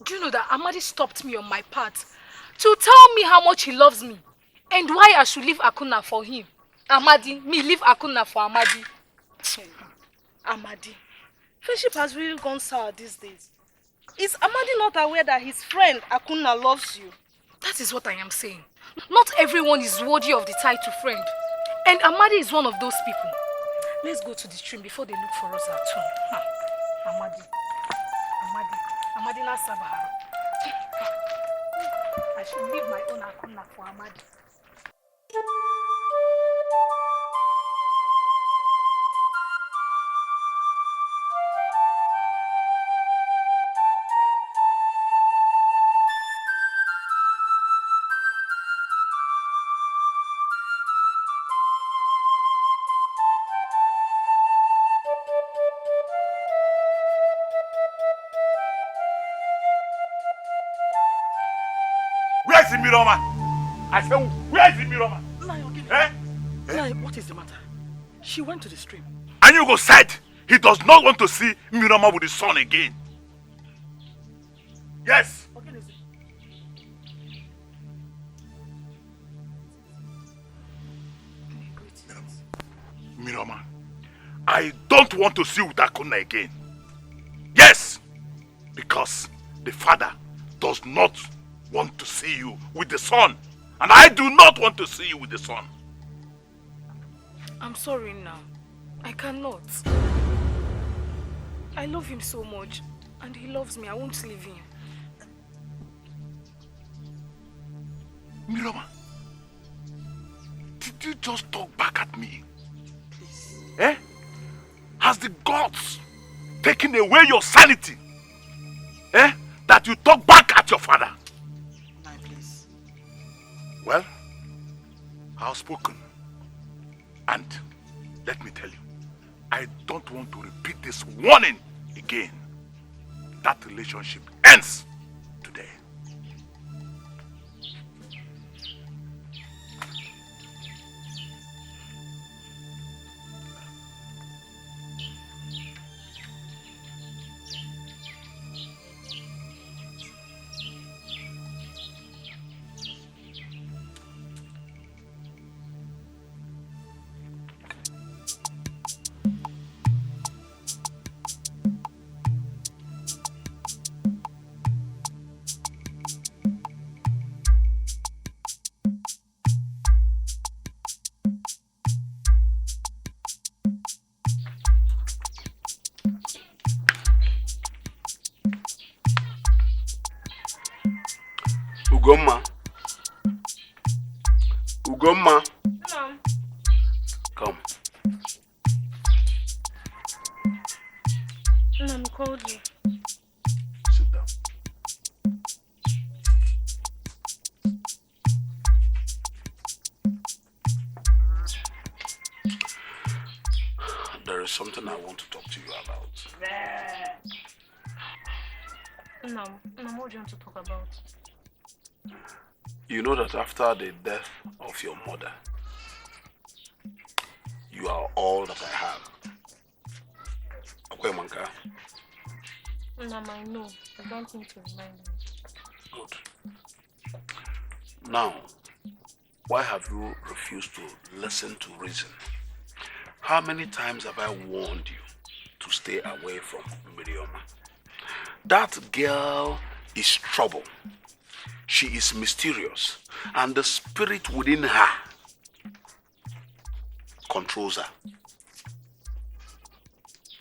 Do you know that Amadi stopped me on my path to tell me how much he loves me and why I should leave Akuna for him? Amadi, me leave Akuna for Amadi. Amadi, friendship has really gone sour these days. Is Amadi not aware that his friend Akuna loves you? That is what I am saying. Not everyone is worthy of the title friend. And Amadi is one of those people. Let's go to the stream before they look for us at home. Amadi na Sabahara. I should leave my own Akuna for Amadi. Where is Miroma? I said, where is Miroma? What is the matter? She went to the stream. Anyugo said he does not want to see Miroma with his son again. Yes. Miroma, I don't want to see Utakuna again. Yes, because the father does not want to see you with the son, and I do not want to see you with the son. I'm sorry now. I cannot. I love him so much, and he loves me. I won't leave him. Miroma, did you just talk back at me? Please. Eh? Has the gods taken away your sanity? Eh? That you talk back at your father? No, please. Well, I've spoken. And let me tell you, I don't want to repeat this warning again. That relationship ends today. Ugomma. Mom. Come. called you. Sit down. There is something I want to talk to you about. No, what do you want to talk about? You know that after the death of your mother, you are all that I have. Okay, Manka? Mama, I know. I don't need to remind me. Good. Now, why have you refused to listen to reason? How many times have I warned you to stay away from Mirioma? That girl is trouble. She is mysterious, and the spirit within her controls her.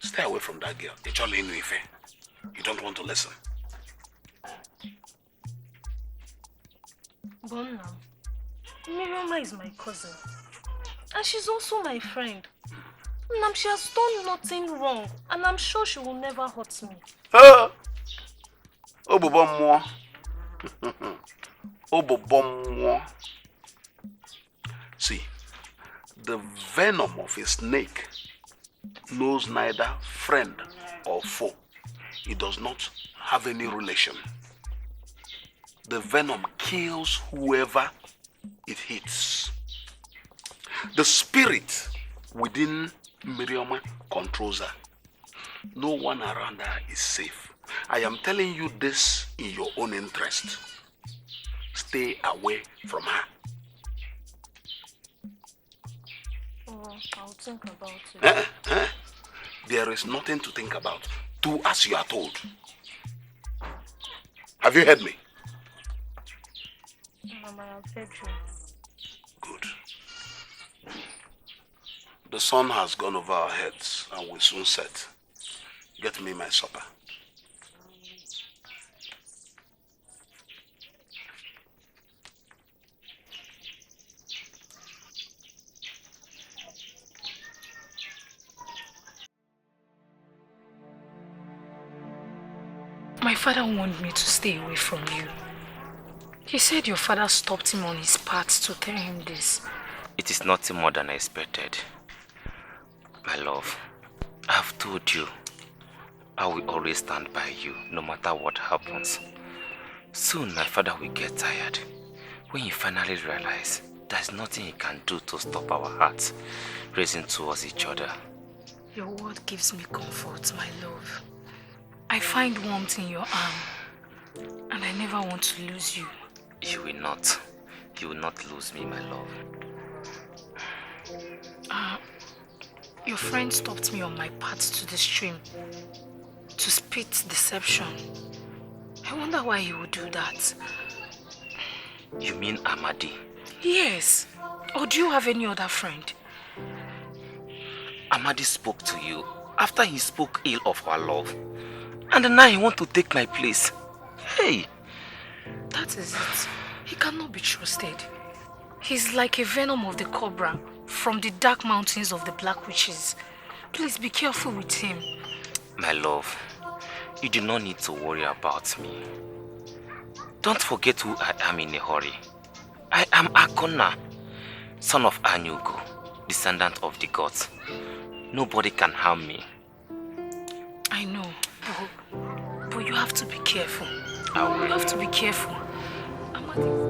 Stay away from that girl. You don't want to listen. But now, Mirioma is my cousin. And she's also my friend. Nam, she has done nothing wrong. And I'm sure she will never hurt me. See, the venom of a snake knows neither friend or foe. It does not have any relation. The venom kills whoever it hits. The spirit within Mirioma controls her. No one around her is safe. I am telling you this in your own interest. Stay away from her. Oh, I'll think about it. There is nothing to think about. Do as you are told. Have you heard me? Mama, I've heard you. Good. The sun has gone over our heads and will soon set. Get me my supper. My father wanted me to stay away from you. He said your father stopped him on his path to tell him this. It is nothing more than I expected. My love, I have told you, I will always stand by you, no matter what happens. Soon my father will get tired. When he finally realizes there's nothing he can do to stop our hearts racing towards each other. Your word gives me comfort, my love. I find warmth in your arm, and I never want to lose you. You will not. You will not lose me, my love. Your friend stopped me on my path to the stream to spit deception. I wonder why he would do that. You mean Amadi? Yes. Or do you have any other friend? Amadi spoke to you after he spoke ill of our love. And now he wants to take my place. Hey! That is it. He cannot be trusted. He's like a venom of the cobra from the dark mountains of the Black Witches. Please be careful with him. My love, you do not need to worry about me. Don't forget who I am in a hurry. I am Akona, son of Anyugo, descendant of the gods. Nobody can harm me. I know, but you have to be careful. I will. You have to be careful. Amadi.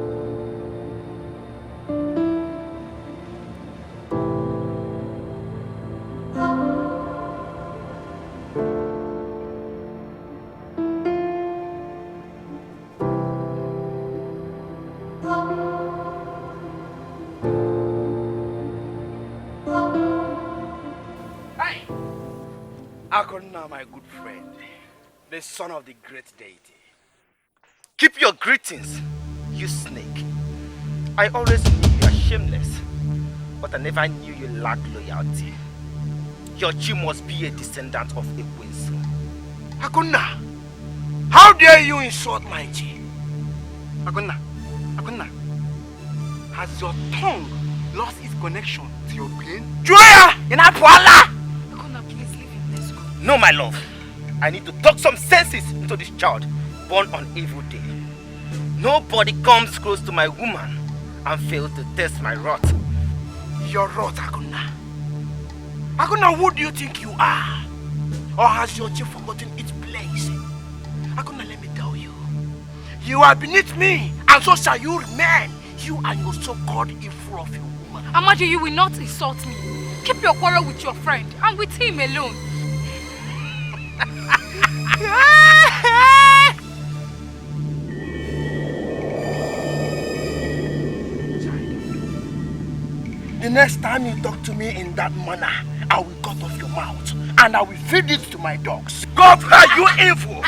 Akona, my good friend, the son of the great deity. Keep your greetings, you snake. I always knew you are shameless, but I never knew you lacked loyalty. Your chi must be a descendant of Ekwensu. Akona, how dare you insult my chi? Akona, has your tongue lost its connection to your brain? Julia! Akona, please leave him. Let's go. No, my love. I need to talk some senses into this child born on evil day. Nobody comes close to my woman and fails to test my wrath. Your wrath, Akuna. Akuna, who do you think you are? Or has your chief forgotten its place? Akuna, let me tell you. You are beneath me, and so shall you remain. You and your so-called evil of your woman. Amadi, you will not insult me. Keep your quarrel with your friend and with him alone. The next time you talk to me in that manner, I will cut off your mouth and I will feed it to my dogs. Go far, you evil!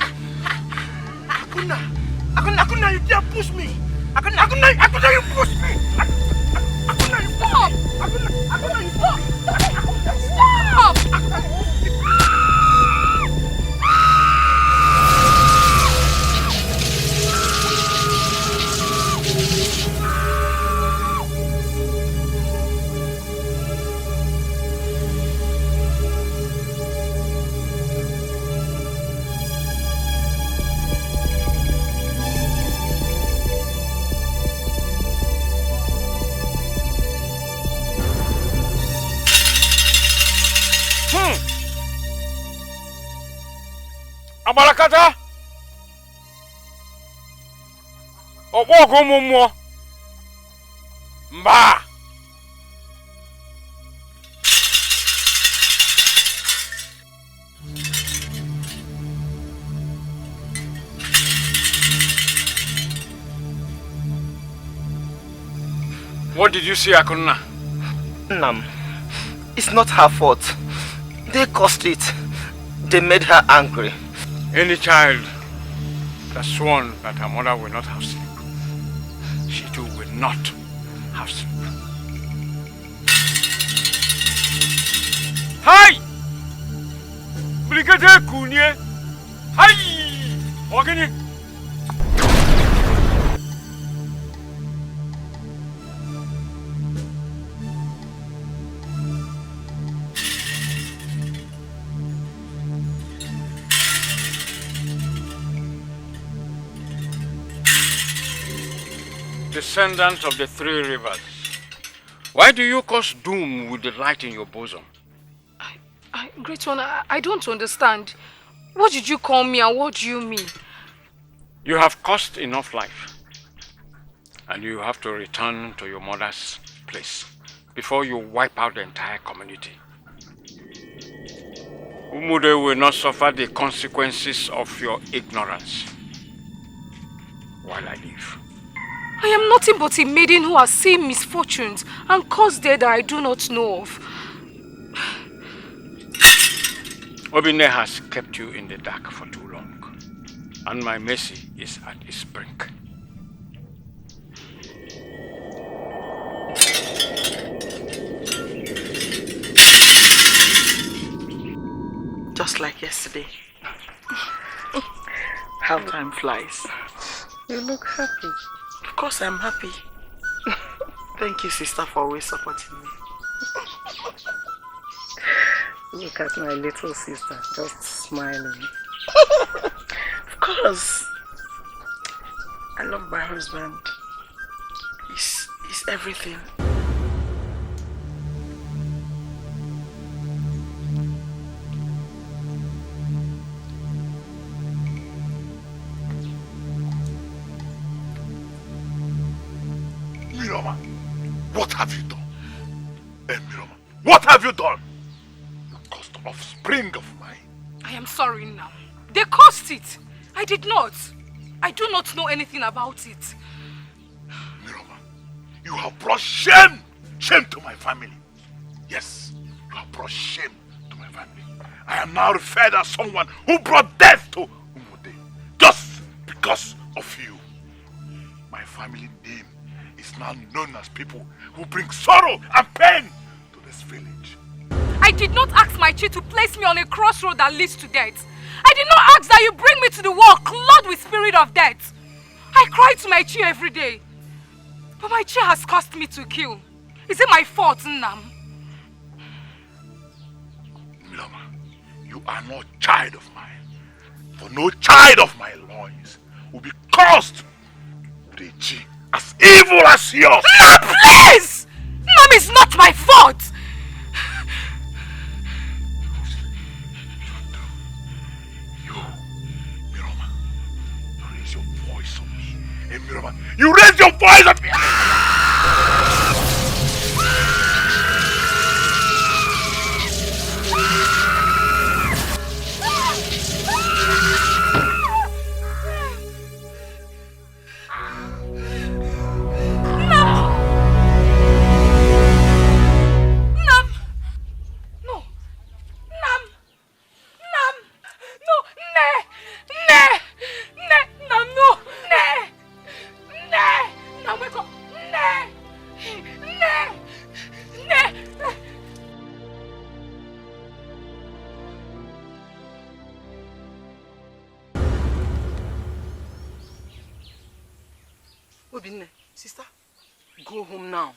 Akuna, you dare push me! Akuna, you push me! Akuna, you stop! Akuna, you stop! Stop! Abalakata! Obogo mumo. Mba! What did you see, Akuna? Nam, it's not her fault. They caused it. They made her angry. Any child that sworn that her mother will not have sleep, she too will not have sleep. Hi! Brigadier Kunye! Hi! Ogini! Descendants of the three rivers, why do you cause doom with the light in your bosom? Great one, I don't understand. What did you call me and what do you mean? You have caused enough life, and you have to return to your mother's place before you wipe out the entire community. Umude will not suffer the consequences of your ignorance while I live. I am nothing but a maiden who has seen misfortunes and caused death that I do not know of. Obine has kept you in the dark for too long, and my mercy is at its brink. Just like yesterday. How time flies. You look happy. Of course I'm happy. Thank you, sister, for always supporting me. Look at my little sister, just smiling. Of course. I love my husband. He's everything. Miroma, what have you done? Miroma, what have you done? You caused the offspring of mine. I am sorry now. They caused it. I did not. I do not know anything about it. Miroma, you have brought shame to my family. Yes, you have brought shame to my family. I am now referred as someone who brought death to Umude, just because of you. My family name is now known as people who bring sorrow and pain to this village. I did not ask my chi to place me on a crossroad that leads to death. I did not ask that you bring me to the wall clothed with spirit of death. I cry to my chi every day. But my chi has caused me to kill. Is it my fault, Nnam? Miloma, you are not child of mine. For no child of my loins will be cursed with a G as evil as yours. No, please! Mom, is not my fault! Hey, Miroma, you raise your voice at me! Sister, go home now.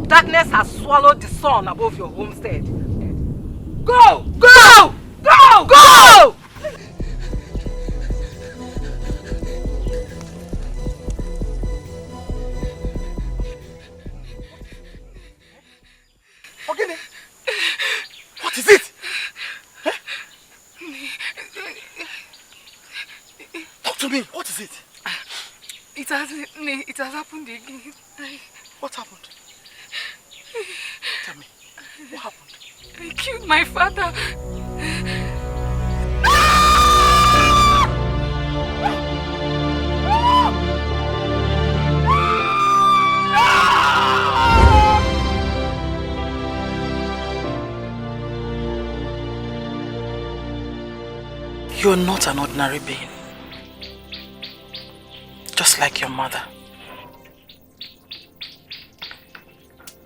Darkness has swallowed the sun above your homestead. Go! Go! Go! Go! Ogene, what is it? Huh? Talk to me, what is it? It has happened again. What happened? Tell me, what happened? I killed my father. You're not an ordinary being. Just like your mother.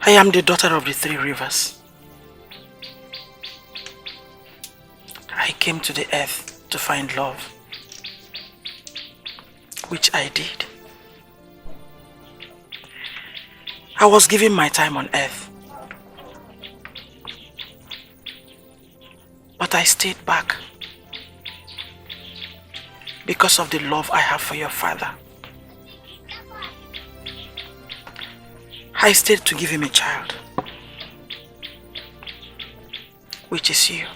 I am the daughter of the three rivers. I came to the earth to find love, which I did. I was giving my time on earth, but I stayed back because of the love I have for your father. I stayed to give him a child, which is you.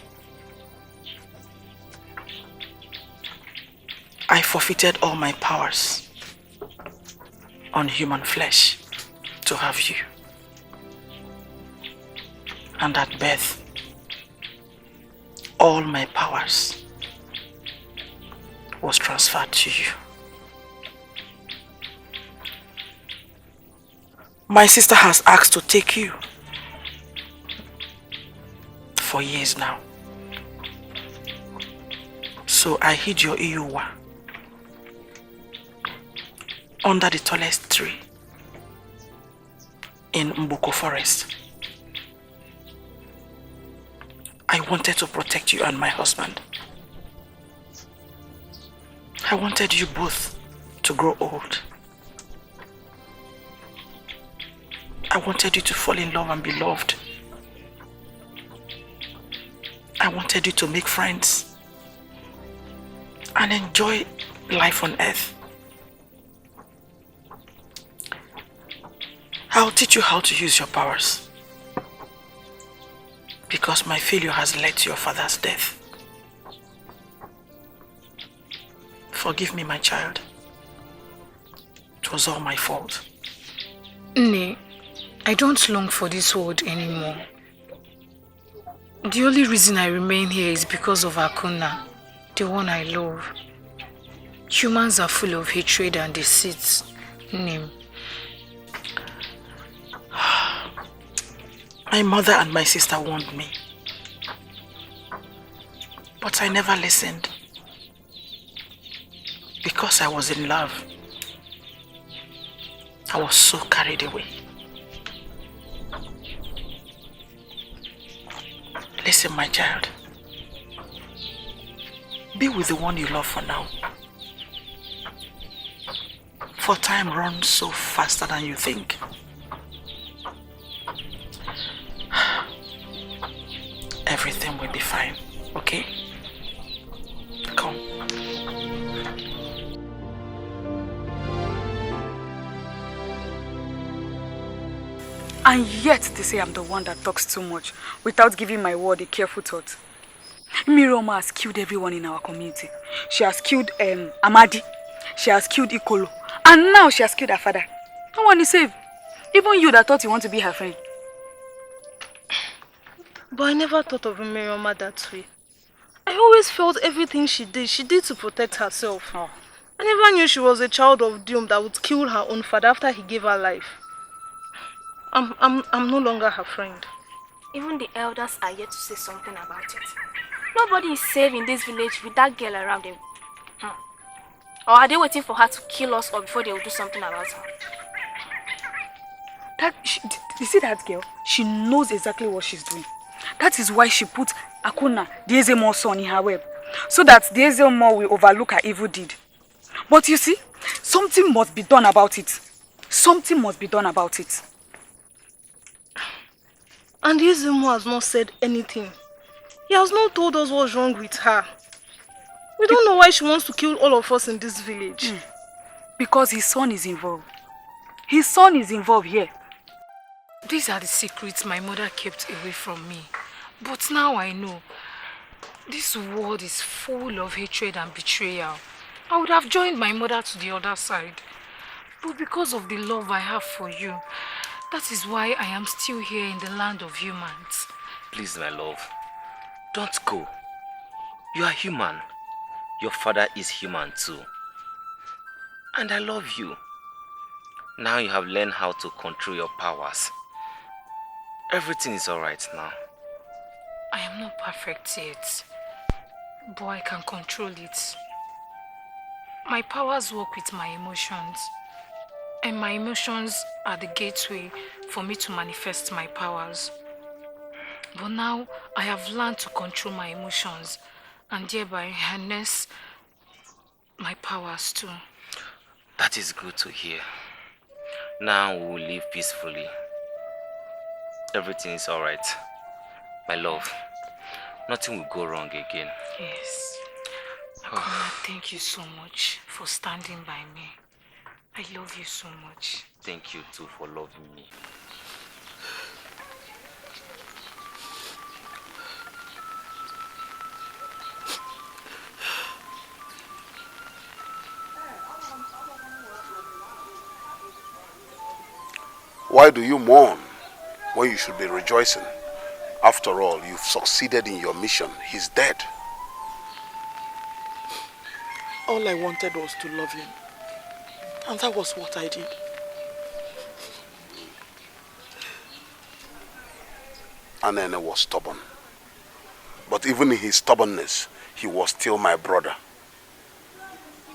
I forfeited all my powers on human flesh to have you. And at birth, all my powers was transferred to you. My sister has asked to take you for years now. So I hid your Iyuwa under the tallest tree in Mbuko forest. I wanted to protect you and my husband. I wanted you both to grow old. I wanted you to fall in love and be loved. I wanted you to make friends and enjoy life on earth. I'll teach you how to use your powers, because my failure has led to your father's death. Forgive me, my child. It was all my fault. Nne, I don't long for this world anymore. The only reason I remain here is because of Akuna, the one I love. Humans are full of hatred and deceit. Nne. My mother and my sister warned me, but I never listened because I was in love. I was so carried away. Listen, my child. Be with the one you love for now. For time runs so faster than you think. Everything will be fine, okay? Come. And yet they say I'm the one that talks too much without giving my word a careful thought. Mirioma has killed everyone in our community. She has killed Amadi. She has killed Ikolo. And now she has killed her father. No one is safe. Even you that thought you want to be her friend. But I never thought of Mirioma that way. I always felt everything she did to protect herself. Oh. I never knew she was a child of doom that would kill her own father after he gave her life. I'm no longer her friend. Even the elders are yet to say something about it. Nobody is safe in this village with that girl around them. Or are they waiting for her to kill us or before they will do something about her? You see that girl? She knows exactly what she's doing. That is why she put Akuna, the Ezemo's son, in her web. So that the Ezemo will overlook her evil deed. But you see, something must be done about it. Something must be done about it. And the Ezemo has not said anything. He has not told us what's wrong with her. We don't know why she wants to kill all of us in this village. Because his son is involved. His son is involved here. These are the secrets my mother kept away from me. But now I know. This world is full of hatred and betrayal. I would have joined my mother to the other side. But because of the love I have for you, that is why I am still here in the land of humans. Please, my love, don't go. You are human. Your father is human too. And I love you. Now you have learned how to control your powers. Everything is alright now. I am not perfect yet, but I can control it. My powers work with my emotions, and my emotions are the gateway for me to manifest my powers. But now I have learned to control my emotions and thereby harness my powers too. That is good to hear. Now we will live peacefully. Everything is alright. My love, nothing will go wrong again. Yes. Akona, thank you so much for standing by me. I love you so much. Thank you too for loving me. Why do you mourn when you should be rejoicing? After all, you've succeeded in your mission. He's dead. All I wanted was to love him. And that was what I did. Anene was stubborn. But even in his stubbornness, he was still my brother.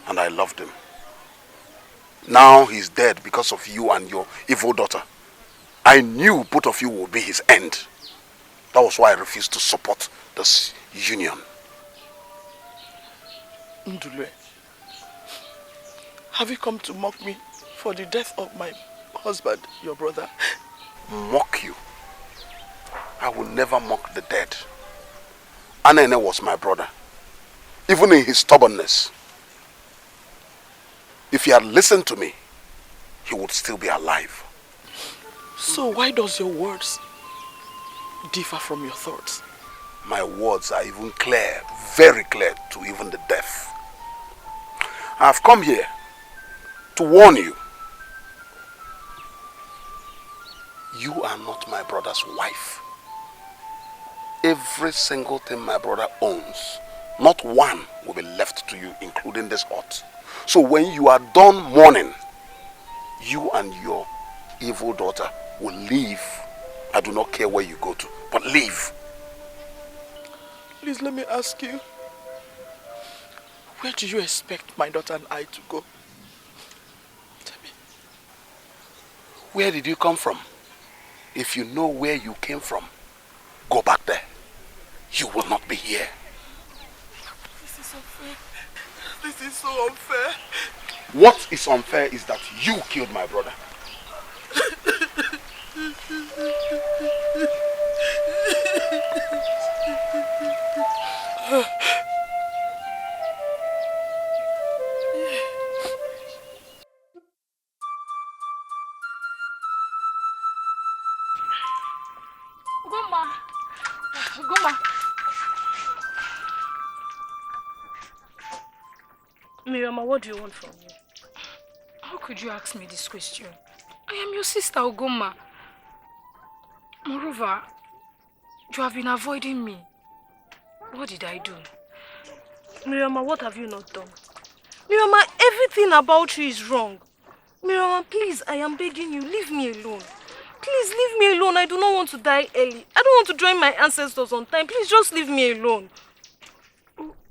And I loved him. Now he's dead because of you and your evil daughter. I knew both of you would be his end. That was why I refused to support this union. Ndulwe, have you come to mock me for the death of my husband, your brother? Mock you? I will never mock the dead. Anene was my brother. Even in his stubbornness. If he had listened to me, he would still be alive. So why does your words differ from your thoughts? My words are even clear, very clear to even the deaf. I have come here to warn you. You are not my brother's wife. Every single thing my brother owns, not one will be left to you, including this hut. So when you are done mourning, you and your evil daughter will leave. I do not care where you go to, but leave. Please let me ask you, where do you expect my daughter and I to go? Tell me. Where did you come from? If you know where you came from, go back there. You will not be here. This is unfair. This is so unfair. What is unfair is that you killed my brother. Miriam, what do you want from me? How could you ask me this question? I am your sister, Ogoma. Moreover, you have been avoiding me. What did I do? Miriam, what have you not done? Miriam, everything about you is wrong. Miriam, please, I am begging you, leave me alone. Please, leave me alone. I do not want to die early. I don't want to join my ancestors on time. Please, just leave me alone.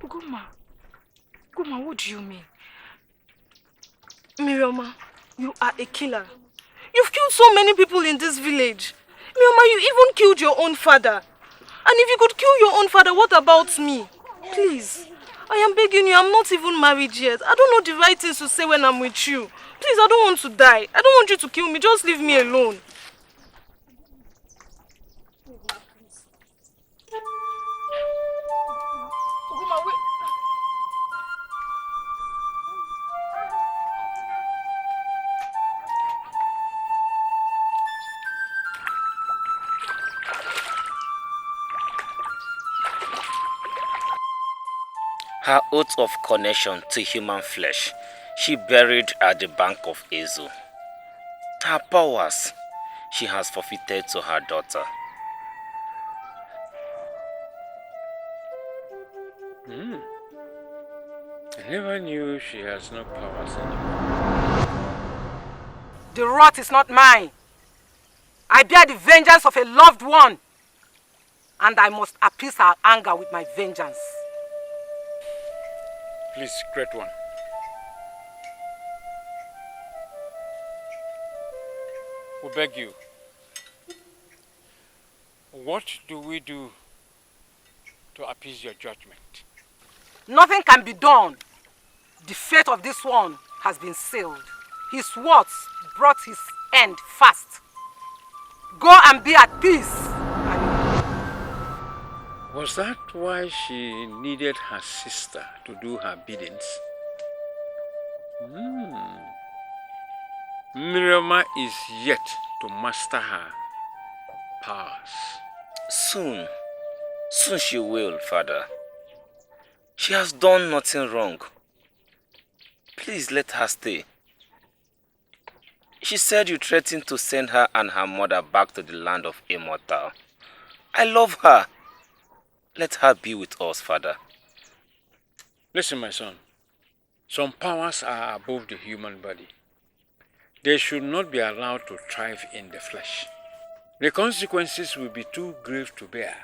Ogoma, what do you mean? Miriam, you are a killer. You've killed so many people in this village. Miriam, you even killed your own father. And if you could kill your own father, what about me? Please, I am begging you, I'm not even married yet. I don't know the right things to say when I'm with you. Please, I don't want to die. I don't want you to kill me. Just leave me alone. Ogoma, wait. Her oath of connection to human flesh, she buried at the bank of Ezo. Her powers, she has forfeited to her daughter. I never knew she has no powers anymore. The wrath is not mine. I bear the vengeance of a loved one. And I must appease her anger with my vengeance. Please, great one. We beg you. What do we do to appease your judgment? Nothing can be done. The fate of this one has been sealed. His words brought his end fast. Go and be at peace. Was that why she needed her sister to do her biddings? Miriam is yet to master her powers. Soon she will, Father. She has done nothing wrong. Please let her stay. She said you threatened to send her and her mother back to the land of immortal. I love her. Let her be with us, Father. Listen, my son. Some powers are above the human body. They should not be allowed to thrive in the flesh. The consequences will be too grave to bear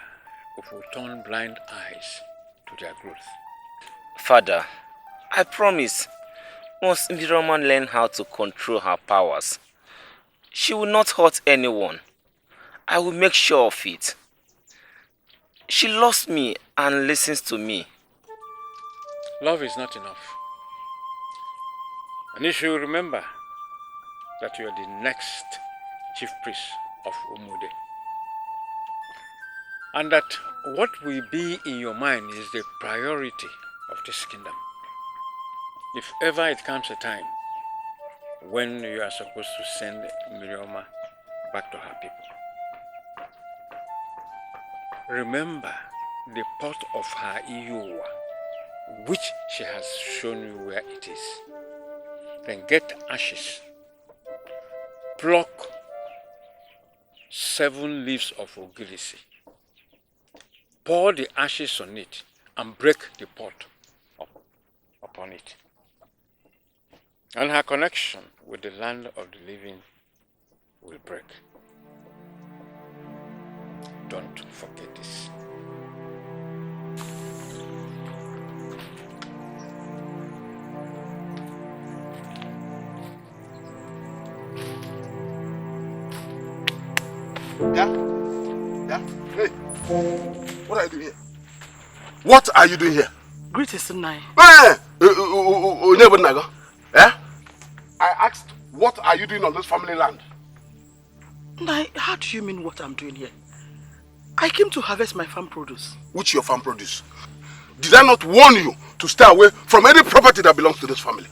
if we turn blind eyes to their growth. Father, I promise, once Miriam learns how to control her powers, she will not hurt anyone. I will make sure of it. She loves me and listens to me. Love is not enough. And you should remember that you are the next chief priest of Umude. And that what will be in your mind is the priority of this kingdom. If ever it comes a time when you are supposed to send Miriam back to her people, remember the pot of her Iowa, which she has shown you where it is. Then get ashes, pluck 7 leaves of ogirisi, pour the ashes on it, and break the pot upon it. And her connection with the land of the living will break. Don't forget this. Yeah? Hey, what are you doing here? What are you doing here? Greetings, Nai. Hey! Eh? I asked, what are you doing on this family land? Nai, how do you mean what I'm doing here? I came to harvest my farm produce. Which your farm produce? Did I not warn you to stay away from any property that belongs to this family?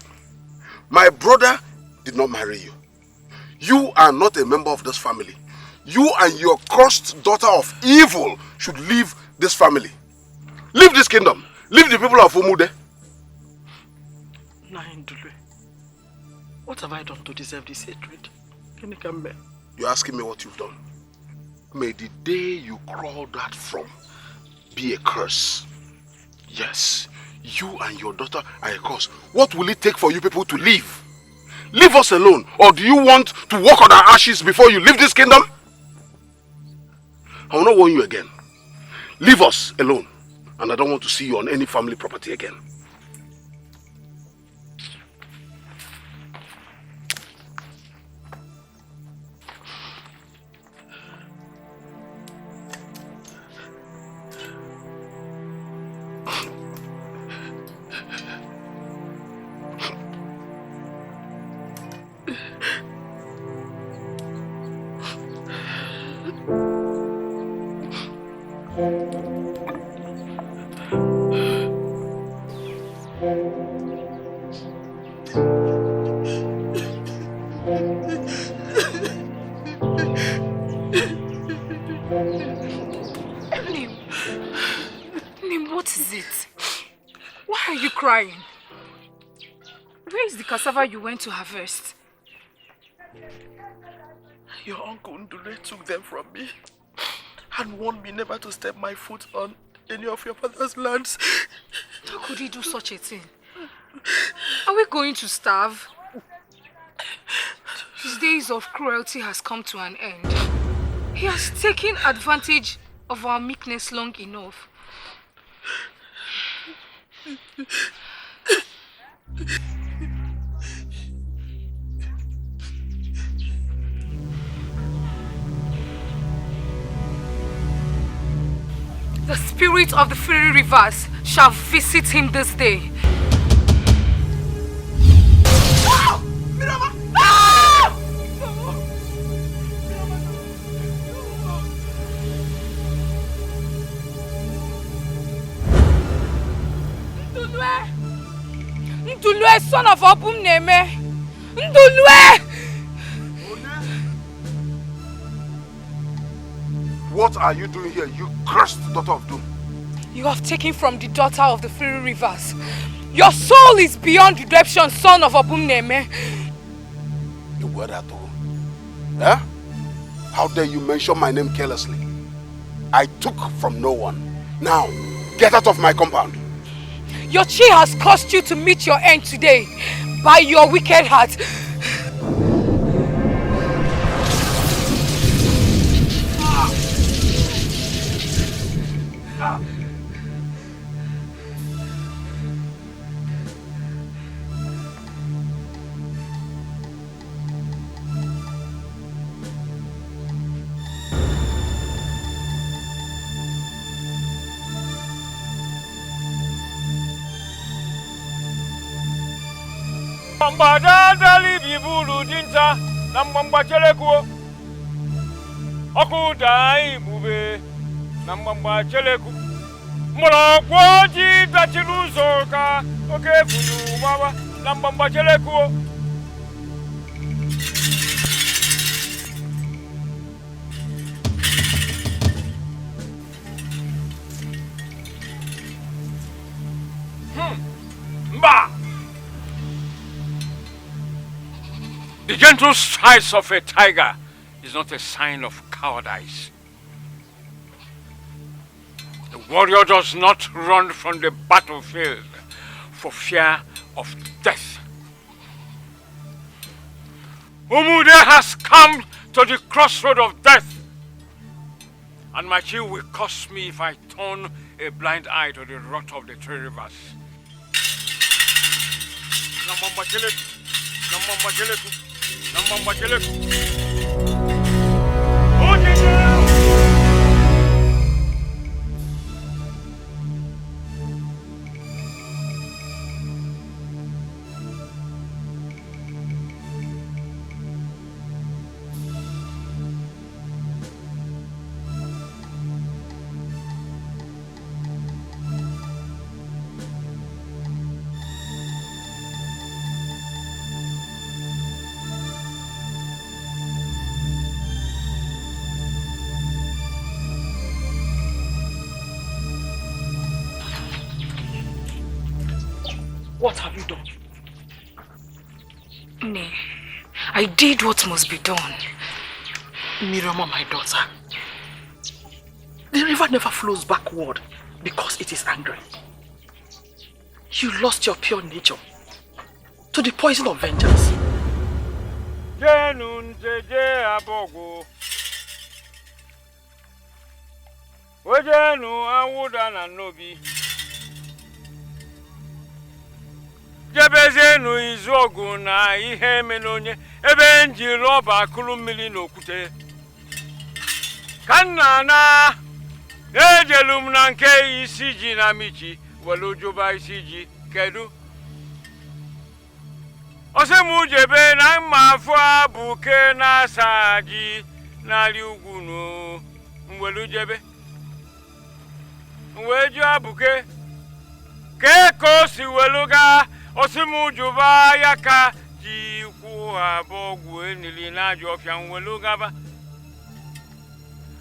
My brother did not marry you. You are not a member of this family. You and your cursed daughter of evil should leave this family. Leave this kingdom. Leave the people of Umude. Ndule, what have I done to deserve this hatred? You're asking me what you've done? May the day you crawled out from be a curse. Yes, you and your daughter are a curse. What will it take for you people to leave? Leave us alone, or do you want to walk on our ashes before you leave this kingdom? I will not warn you again. Leave us alone, and I don't want to see you on any family property again. Nim, what is it? Why are you crying? Where is the cassava you went to harvest? Your uncle Ndule took them from me and warned me never to step my foot on any of your father's lands. How could he do such a thing? Are we going to starve? His days of cruelty has come to an end. He has taken advantage of our meekness long enough. The spirit of the fairy rivers shall visit him this day. No! Mirama! No! Ndulwe, son of Obum Neme! Ndulwe! What are you doing here, you cursed daughter of Doom? You have taken from the daughter of the fairy rivers. Your soul is beyond redemption, son of Obum Neme. The word at all. Eh? How dare you mention my name carelessly? I took from no one. Now, get out of my compound. Your chi has caused you to meet your end today by your wicked heart. Mbada dali bibulu dinta na mbamba chelekuo oku dai bube na mbamba cheleku molo kwoji dachiluzo ka oke funu baba na mbamba chelekuo Mba. The gentle strides of a tiger is not a sign of cowardice. The warrior does not run from the battlefield for fear of death. Umude has come to the crossroad of death, and my chill will cost me if I turn a blind eye to the wrath of the three rivers. Namamba Jeleku. What have you done? Nay, I did what must be done. Miriam, my daughter, the river never flows backward because it is angry. You lost your pure nature to the poison of vengeance. Jebezenu izogu na ihe menonye ebe njiri ọba akụrụ mmiri n'okwute. Kanna ejelum na nke isi ji na michi welu juba isi ji kedu. Osemu jebe na mma afọ abuke na asa ji n'ali ugwu no mwelu jebe. Mweju abuke keko si weluga Osimu juba yaka ji ku abogwu enili na ajofia nwelu gaba.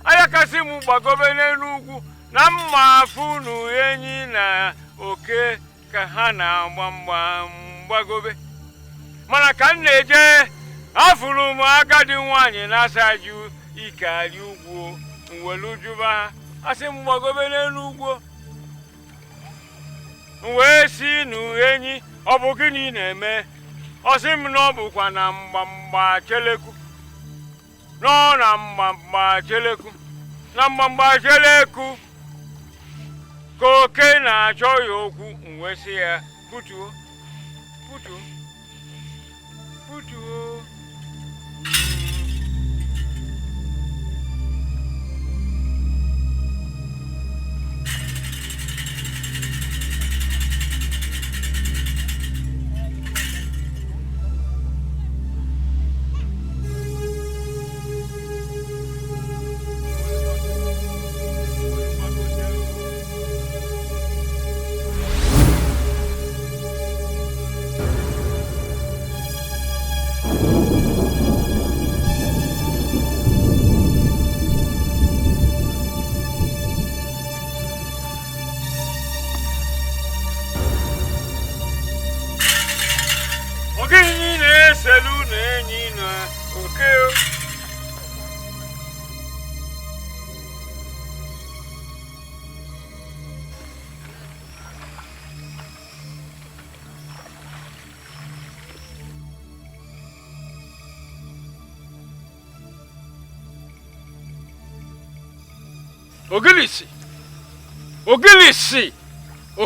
Ayaka simu gbagobe n'enugwu na mma afunu enyi na oke ka ha na mgbagobe. Mana ka nneje afuru m agadi nwanyị na-asaju ike ali ugwu nwelu juba asimu gbagobe n'enugwu. Wee si nu enyi ọ bụ gịnị na-eme? Ọ sị m na ọ bụkwa na mgbamgba cheleku. Nọ na mgbamgba cheleku. Na mgbamgba cheleku ka oke na-achọ ya okwu wee sị ya butuo.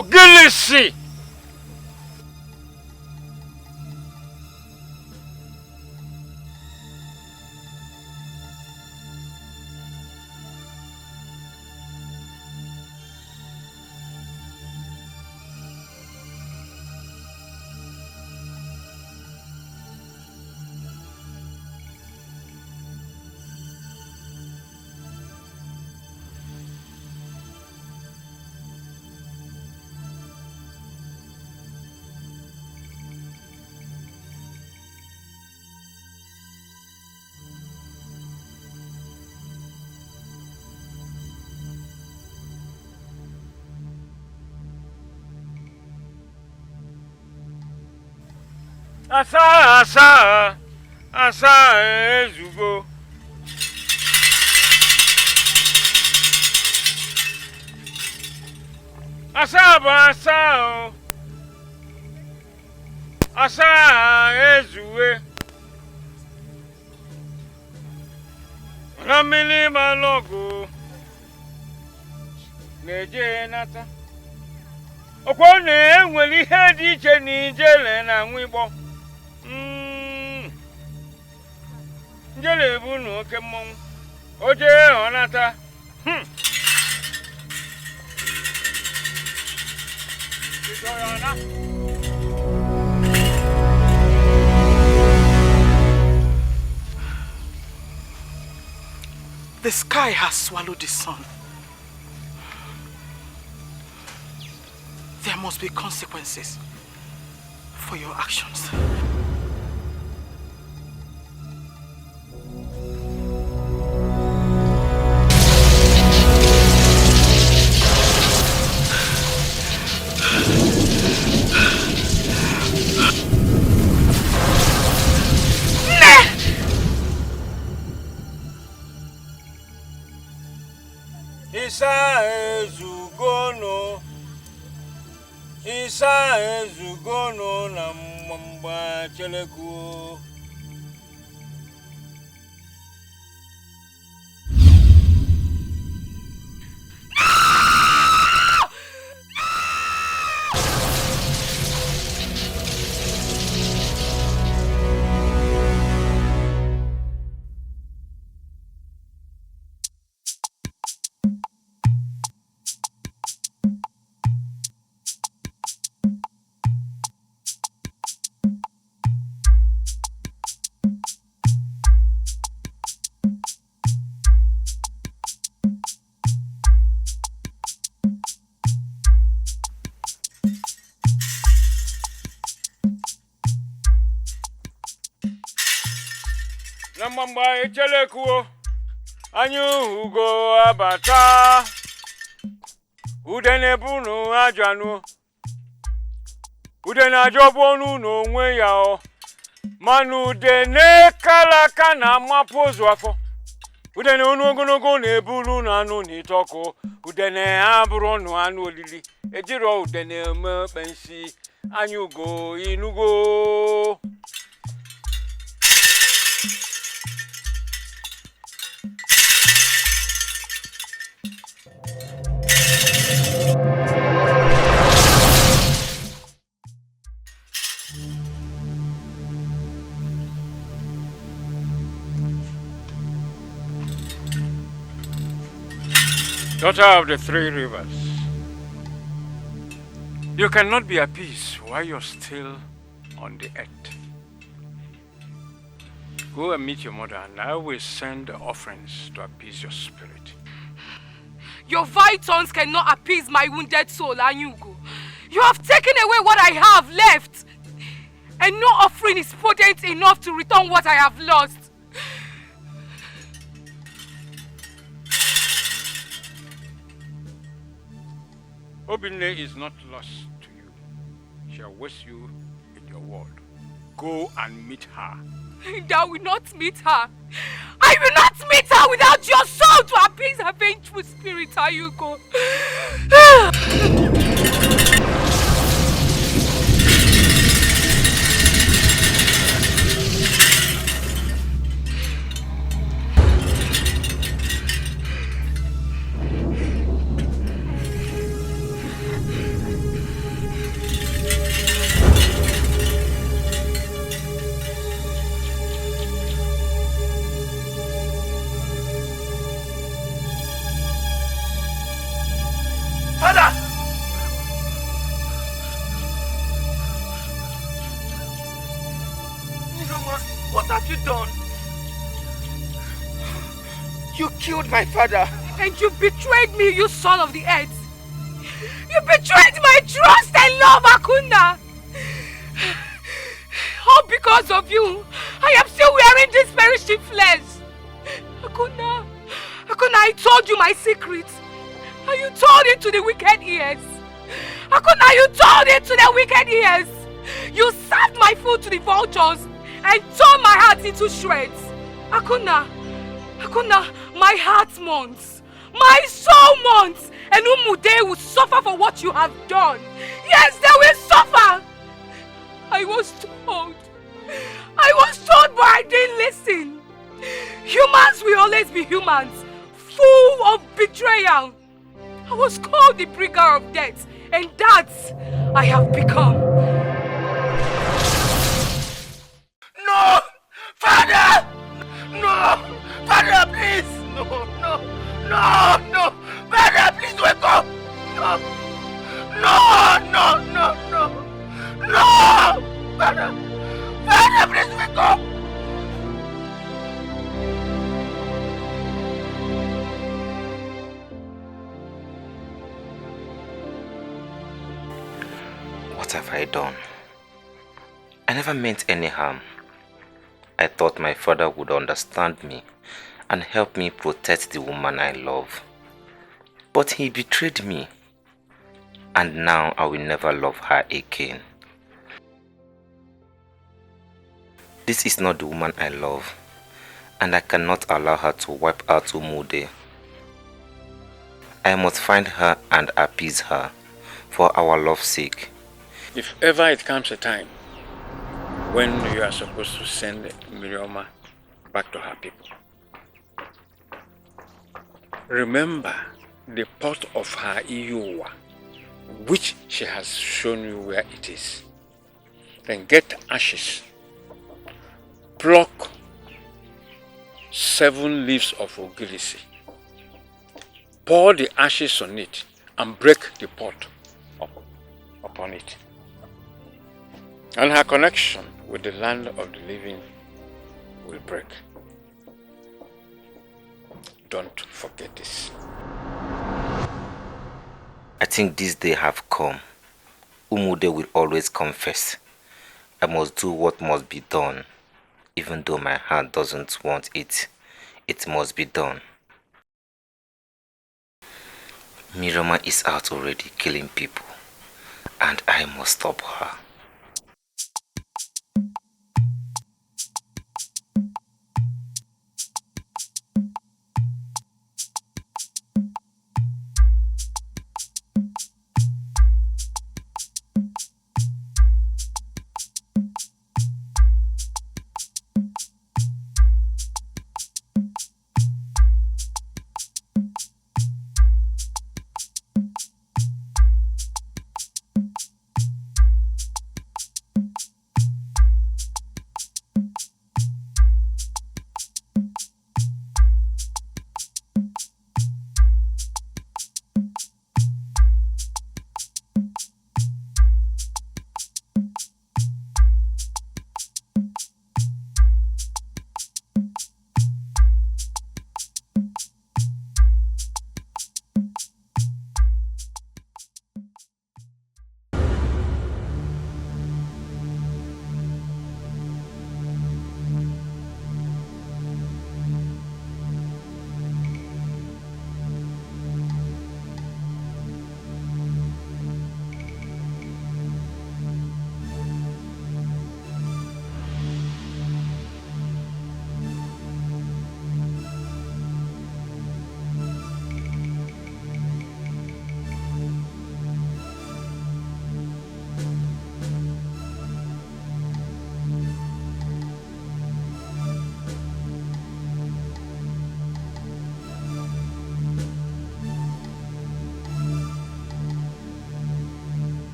Ogilisi. Asa ezugo. Asa ezuwe. Ramili malogo. Neje nata. Okwo na-enwere ihe dị iche n'ijele na nwigbo. Njele bụ na oke mmọnwụ. Oje ọnata. The sky has swallowed the sun. There must be consequences for your actions. Isa ezugono na mamba cheleku. Mamba echeleku anyu ugo abata udene bunu ajanu udene ajobonu no nwe ya o manu dene kalaka na mapozu afo udene onu ogonogo na ebulu na anu ni toko udene aburo no anu olili ejiro udene me pensi anyu ugo inugo. Daughter of the three rivers, you cannot be at peace while you're still on the earth. Go and meet your mother and I will send the offerings to appease your spirit. Your vile tongues cannot appease my wounded soul, Anyugo. You have taken away what I have left. And no offering is potent enough to return what I have lost. Obinne is not lost to you. She awaits you in your world. Go and meet her. I will not meet her. I will not meet her without your soul to appease her vengeful spirit, Ayugo. My father. And you betrayed me, you son of the earth. You betrayed my trust and love, Akunda. All because of you, I am still wearing this perishing flesh. Akunda, I told you my secret. And you told it to the wicked ears. Akunda, you told it to the wicked ears. You served my food to the vultures and tore my heart into shreds. Akunda, my heart mourns, my soul mourns, and Umude will suffer for what you have done. Yes, they will suffer. I was told, but I didn't listen. Humans will always be humans, full of betrayal. I was called the bringer of death, and that I have become. No! Father! No! Father, please! No! Father, please wake up! No! Father, please wake up! What have I done? I never meant any harm. I thought my father would understand me and help me protect the woman I love. But he betrayed me, and now I will never love her again. This is not the woman I love, and I cannot allow her to wipe out Umude. I must find her and appease her for our love's sake. If ever it comes a time when you are supposed to send Mirioma back to her people, remember the pot of her Iowa, which she has shown you where it is. Then get ashes, pluck 7 leaves of ogirisi, pour the ashes on it, and break the pot upon it. And her connection with the land of the living will break. Don't forget this. I think this day have come. Umude will always confess. I must do what must be done. Even though my heart doesn't want it, it must be done. Mirioma is out already killing people, and I must stop her.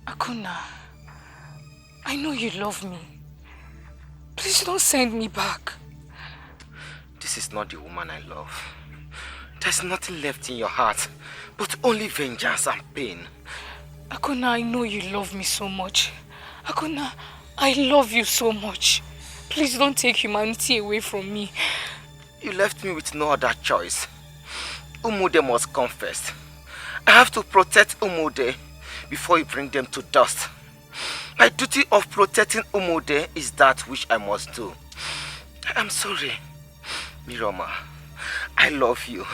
Akuna, I know you love me. Please don't send me back. This is not the woman I love. There's nothing left in your heart, but only vengeance and pain. Akuna, I know you love me so much. Akuna, I love you so much. Please don't take humanity away from me. You left me with no other choice. Umude must confess. I have to protect Umude before you bring them to dust. My duty of protecting Umude is that which I must do. I'm sorry, Mirioma. I love you.